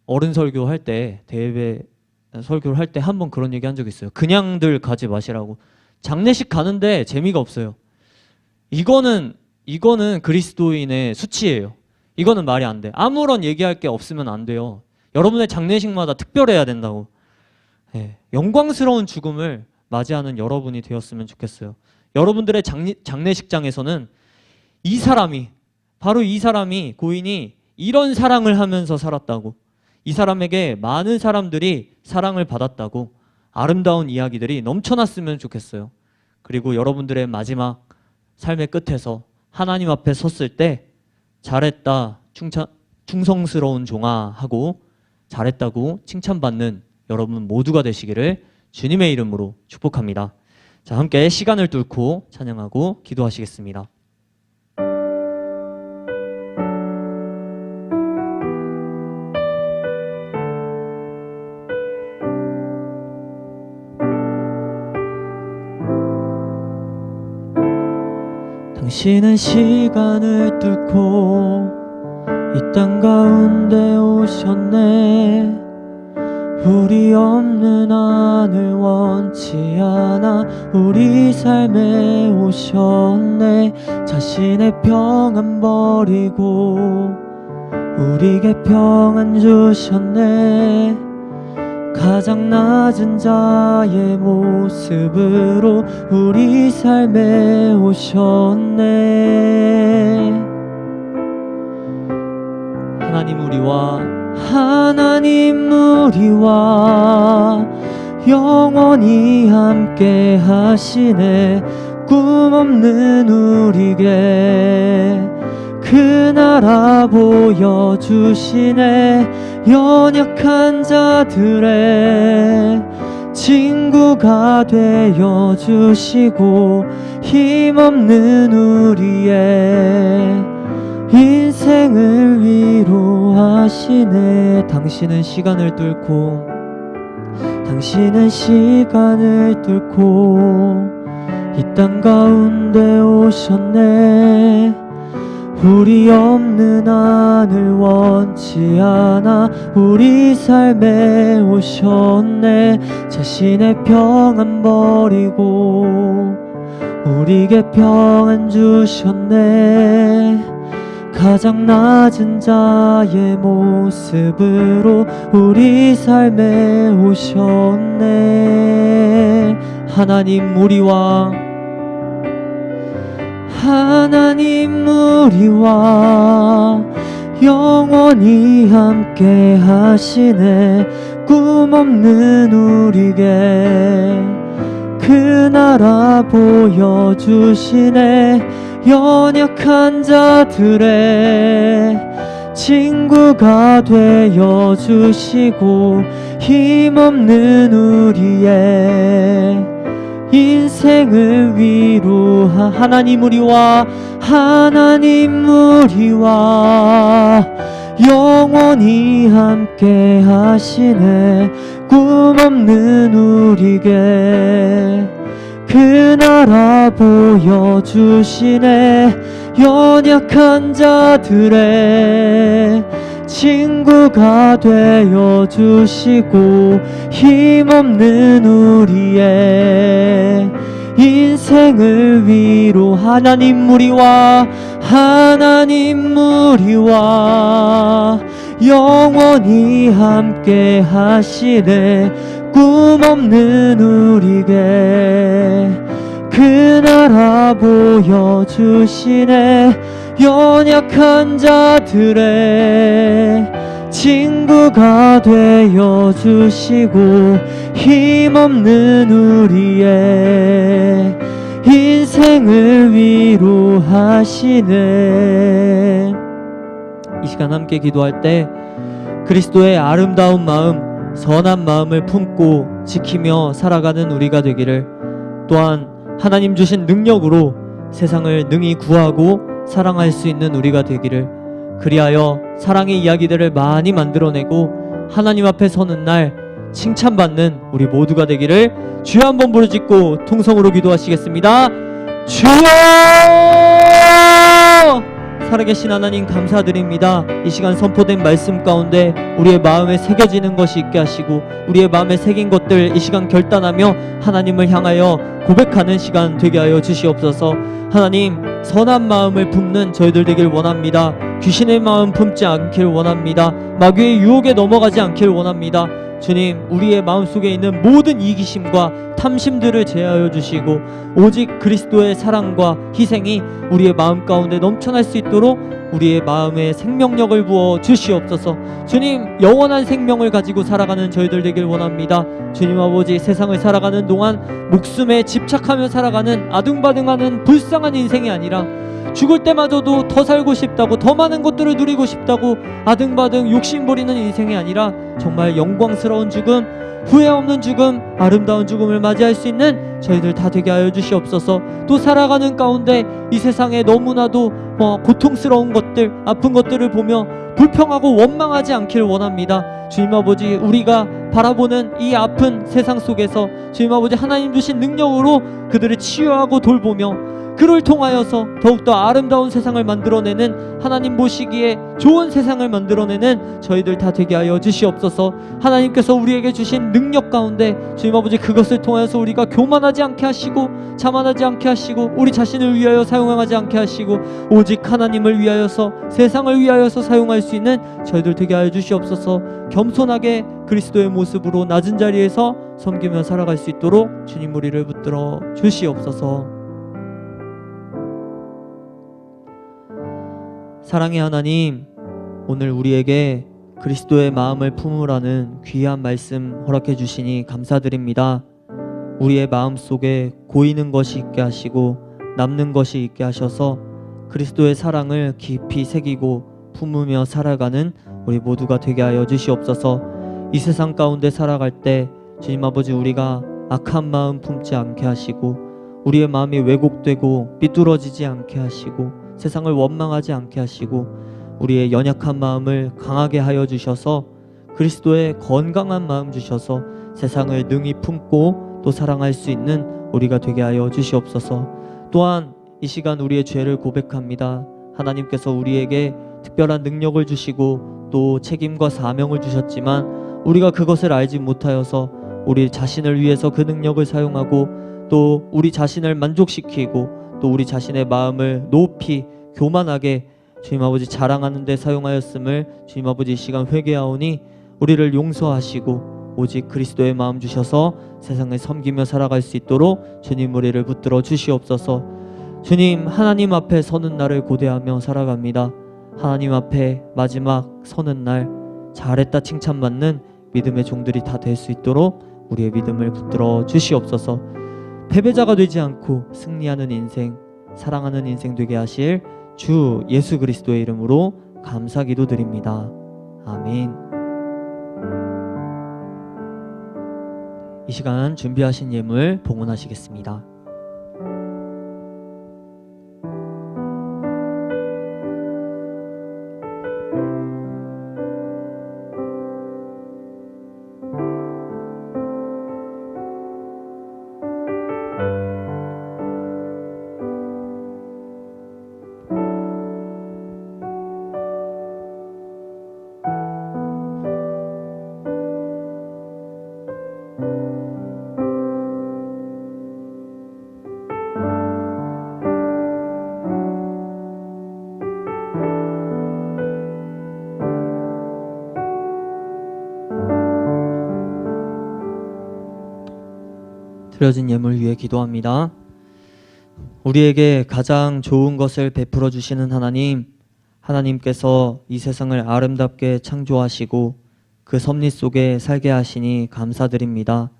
어른 설교할 때, 대예배 설교를 할 때 한번 그런 얘기 한 적이 있어요. 그냥들 가지 마시라고. 장례식 가는데 재미가 없어요. 이거는 그리스도인의 수치예요. 이거는 말이 안 돼. 아무런 얘기할 게 없으면 안 돼요. 여러분의 장례식마다 특별해야 된다고. 네, 영광스러운 죽음을 맞이하는 여러분이 되었으면 좋겠어요. 여러분들의 장례식장에서는 바로 이 사람이, 고인이 이런 사랑을 하면서 살았다고, 이 사람에게 많은 사람들이 사랑을 받았다고 아름다운 이야기들이 넘쳐났으면 좋겠어요. 그리고 여러분들의 마지막 삶의 끝에서 하나님 앞에 섰을 때 잘했다, 충성스러운 종아 하고 잘했다고 칭찬받는 여러분 모두가 되시기를 주님의 이름으로 축복합니다. 자, 함께 시간을 뚫고 찬양하고 기도하시겠습니다. 당신은 시간을 뚫고 이 땅 가운데 오셨네. 우리 없는 하늘 원치 않아 우리 삶에 오셨네. 자신의 평안 버리고 우리에게 평안 주셨네. 가장 낮은 자의 모습으로 우리 삶에 오셨네. 하나님 우리와 영원히 함께 하시네. 꿈 없는 우리에게 그 나라 보여주시네. 연약한 자들의 친구가 되어주시고 힘없는 우리의 인생을 위로하시네. 당신은 시간을 뚫고 이 땅 가운데 오셨네. 우리 없는 하늘 원치 않아 우리 삶에 오셨네. 자신의 평안 버리고 우리에게 평안 주셨네. 가장 낮은 자의 모습으로 우리 삶에 오셨네. 하나님 우리와 영원히 함께 하시네. 꿈 없는 우리에게 그 나라 보여주시네. 연약한 자들의 친구가 되어주시고 힘없는 우리의 인생을 위로한 하나님 우리와 영원히 함께 하시네. 꿈 없는 우리에게 그 나라 보여주시네. 연약한 자들의 친구가 되어주시고 힘없는 우리의 인생을 위로 하나님 우리와 영원히 함께 하시네. 꿈 없는 우리에게 그 나라 보여주시네. 연약한 자들의 친구가 되어주시고 힘없는 우리의 인생을 위로하시네. 이 시간 함께 기도할 때 그리스도의 아름다운 마음, 선한 마음을 품고 지키며 살아가는 우리가 되기를, 또한 하나님 주신 능력으로 세상을 능히 구하고 사랑할 수 있는 우리가 되기를, 그리하여 사랑의 이야기들을 많이 만들어내고 하나님 앞에 서는 날 칭찬받는 우리 모두가 되기를 주여 한번 부르짖고 통성으로 기도하시겠습니다. 주여! 살아계신 하나님 감사드립니다. 이 시간 선포된 말씀 가운데 우리의 마음에 새겨지는 것이 있게 하시고 우리의 마음에 새긴 것들 이 시간 결단하며 하나님을 향하여 고백하는 시간 되게 하여 주시옵소서. 하나님, 선한 마음을 품는 저희들 되길 원합니다. 귀신의 마음 품지 않길 원합니다. 마귀의 유혹에 넘어가지 않길 원합니다. 주님, 우리의 마음속에 있는 모든 이기심과 탐심들을 제하여 주시고 오직 그리스도의 사랑과 희생이 우리의 마음 가운데 넘쳐날 수 있도록 우리의 마음에 생명력을 부어 주시옵소서. 주님, 영원한 생명을 가지고 살아가는 저희들 되길 원합니다. 주님 아버지, 세상을 살아가는 동안 목숨에 집착하며 살아가는 아등바등하는 불쌍한 인생이 아니라 죽을 때마저도 더 살고 싶다고, 더 많은 것들을 누리고 싶다고 아등바등 욕심부리는 인생이 아니라 정말 영광스러운 죽음, 후회 없는 죽음, 아름다운 죽음을 맞이할 수 있는 저희들 다 되게 하여 주시옵소서. 또 살아가는 가운데 이 세상에 너무나도 고통스러운 것들, 아픈 것들을 보며 불평하고 원망하지 않기를 원합니다. 주님 아버지, 우리가 바라보는 이 아픈 세상 속에서 주님 아버지 하나님 주신 능력으로 그들을 치유하고 돌보며 그를 통하여서 더욱더 아름다운 세상을 만들어내는, 하나님 보시기에 좋은 세상을 만들어내는 저희들 다 되게 하여 주시옵소서. 하나님께서 우리에게 주신 능력 가운데 주님 아버지 그것을 통하여서 우리가 교만하지 않게 하시고 자만하지 않게 하시고 우리 자신을 위하여 사용하지 않게 하시고 오직 하나님을 위하여서, 세상을 위하여서 사용할 수 있는 저희들 되게 하여 주시옵소서. 겸손하게 그리스도의 모습으로 낮은 자리에서 섬기며 살아갈 수 있도록 주님 우리를 붙들어 주시옵소서. 사랑의 하나님, 오늘 우리에게 그리스도의 마음을 품으라는 귀한 말씀 허락해 주시니 감사드립니다. 우리의 마음 속에 고이는 것이 있게 하시고 남는 것이 있게 하셔서 그리스도의 사랑을 깊이 새기고 품으며 살아가는 우리 모두가 되게 하여 주시옵소서. 이 세상 가운데 살아갈 때 주님 아버지, 우리가 악한 마음 품지 않게 하시고 우리의 마음이 왜곡되고 삐뚤어지지 않게 하시고 세상을 원망하지 않게 하시고 우리의 연약한 마음을 강하게 하여 주셔서 그리스도의 건강한 마음 주셔서 세상을 능히 품고 또 사랑할 수 있는 우리가 되게 하여 주시옵소서. 또한 이 시간 우리의 죄를 고백합니다. 하나님께서 우리에게 특별한 능력을 주시고 또 책임과 사명을 주셨지만 우리가 그것을 알지 못하여서 우리 자신을 위해서 그 능력을 사용하고 또 우리 자신을 만족시키고 또 우리 자신의 마음을 높이 교만하게 주님 아버지 자랑하는 데 사용하였음을 주님 아버지 이 시간 회개하오니 우리를 용서하시고 오직 그리스도의 마음 주셔서 세상을 섬기며 살아갈 수 있도록 주님 우리를 붙들어 주시옵소서. 주님, 하나님 앞에 서는 날을 고대하며 살아갑니다. 하나님 앞에 마지막 서는 날 잘했다 칭찬받는 믿음의 종들이 다 될 수 있도록 우리의 믿음을 붙들어 주시옵소서. 패배자가 되지 않고 승리하는 인생, 사랑하는 인생 되게 하실 주 예수 그리스도의 이름으로 감사기도 드립니다. 아멘. 이 시간 준비하신 예물 봉헌하시겠습니다. 드려진 예물 위해 기도합니다. 우리에게 가장 좋은 것을 베풀어 주시는 하나님, 하나님께서 이 세상을 아름답게 창조하시고 그 섭리 속에 살게 하시니 감사드립니다.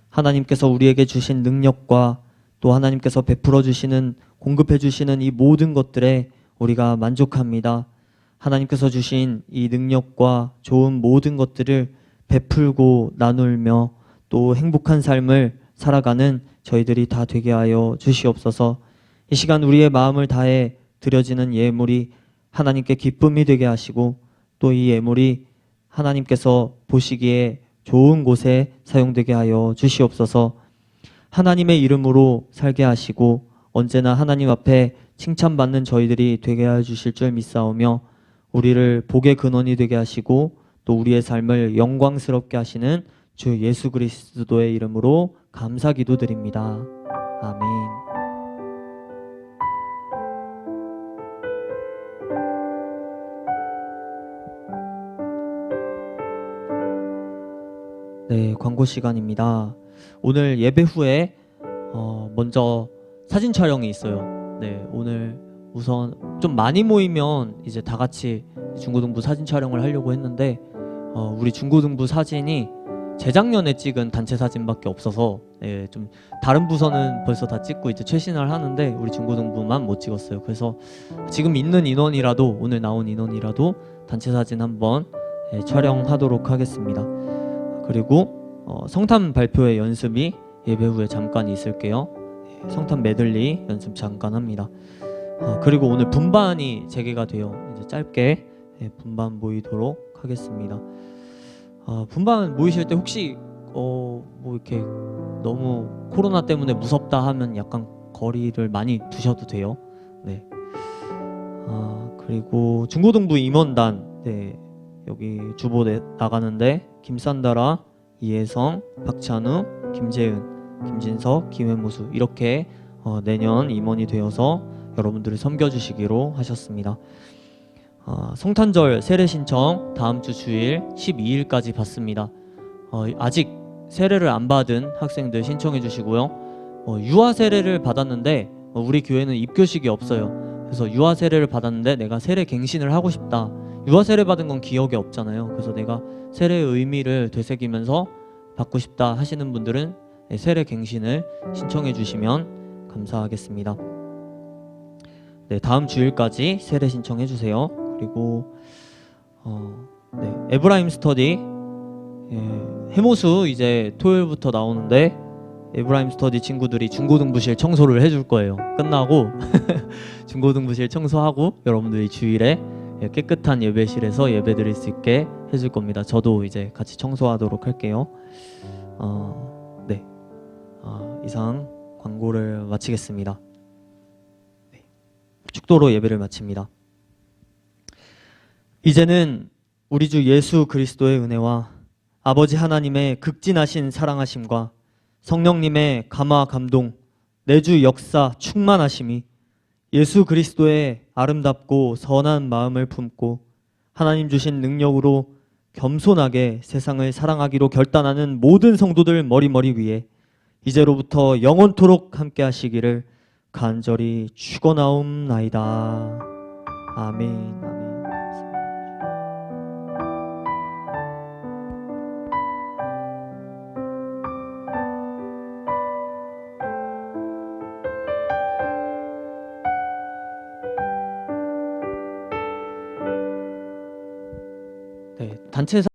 하나님께서 우리에게 주신 능력과 또 하나님께서 베풀어 주시는, 공급해 주시는 이 모든 것들에 우리가 만족합니다. 하나님께서 주신 이 능력과 좋은 모든 것들을 베풀고 나누며 또 행복한 삶을 살아가는 저희들이 다 되게 하여 주시옵소서. 이 시간 우리의 마음을 다해 드려지는 예물이 하나님께 기쁨이 되게 하시고 또 이 예물이 하나님께서 보시기에 좋은 곳에 사용되게 하여 주시옵소서. 하나님의 이름으로 살게 하시고 언제나 하나님 앞에 칭찬받는 저희들이 되게 하여 주실 줄 믿사오며 우리를 복의 근원이 되게 하시고 또 우리의 삶을 영광스럽게 하시는 주 예수 그리스도의 이름으로 감사 기도드립니다. 아멘. 네, 광고 시간입니다. 오늘 예배 후에 먼저 사진 촬영이 있어요. 네, 오늘 우선 좀 많이 모이면 이제 다 같이 중고등부 사진 촬영을 하려고 했는데 우리 중고등부 사진이 재작년에 찍은 단체 사진밖에 없어서 좀 다른 부서는 벌써 다 찍고 이제 최신화를 하는데 우리 중고등부만 못 찍었어요. 그래서 지금 있는 인원이라도, 오늘 나온 인원이라도 단체 사진 한번 촬영하도록 하겠습니다. 그리고 성탄 발표회 연습이 예배 후에 잠깐 있을게요. 성탄 메들리 연습 잠깐 합니다. 그리고 오늘 분반이 재개가 돼요. 이제 짧게 분반 모이도록 하겠습니다. 분반 모이실 때 혹시 뭐 이렇게 너무 코로나 때문에 무섭다 하면 약간 거리를 많이 두셔도 돼요. 네. 그리고 중고등부 임원단, 네, 여기 주보 나가는데 김산다라, 이혜성, 박찬우, 김재은, 김진석, 김혜무수 이렇게 내년 임원이 되어서 여러분들을 섬겨주시기로 하셨습니다. 성탄절 세례 신청 다음 주 주일 12일까지 받습니다. 아직 세례를 안 받은 학생들 신청해 주시고요. 유아 세례를 받았는데 우리 교회는 입교식이 없어요. 그래서 유아 세례를 받았는데 내가 세례 갱신을 하고 싶다. 유아 세례 받은 건 기억이 없잖아요. 그래서 내가 세례의 의미를 되새기면서 받고 싶다 하시는 분들은 세례 갱신을 신청해 주시면 감사하겠습니다. 네, 다음 주일까지 세례 신청해 주세요. 그리고 네, 에브라임 스터디 해모수 이제 토요일부터 나오는데 에브라임 스터디 친구들이 중고등부실 청소를 해줄 거예요. 끝나고 중고등부실 청소하고 여러분들이 주일에 깨끗한 예배실에서 예배 드릴 수 있게 해줄 겁니다. 저도 이제 같이 청소하도록 할게요. 네, 이상 광고를 마치겠습니다. 네, 축도로 예배를 마칩니다. 이제는 우리 주 예수 그리스도의 은혜와 아버지 하나님의 극진하신 사랑하심과 성령님의 감화 감동, 내주 역사 충만하심이 예수 그리스도의 아름답고 선한 마음을 품고 하나님 주신 능력으로 겸손하게 세상을 사랑하기로 결단하는 모든 성도들 머리머리 위에 이제로부터 영원토록 함께 하시기를 간절히 축원하옵나이다. 아멘. 아멘. 네, 단체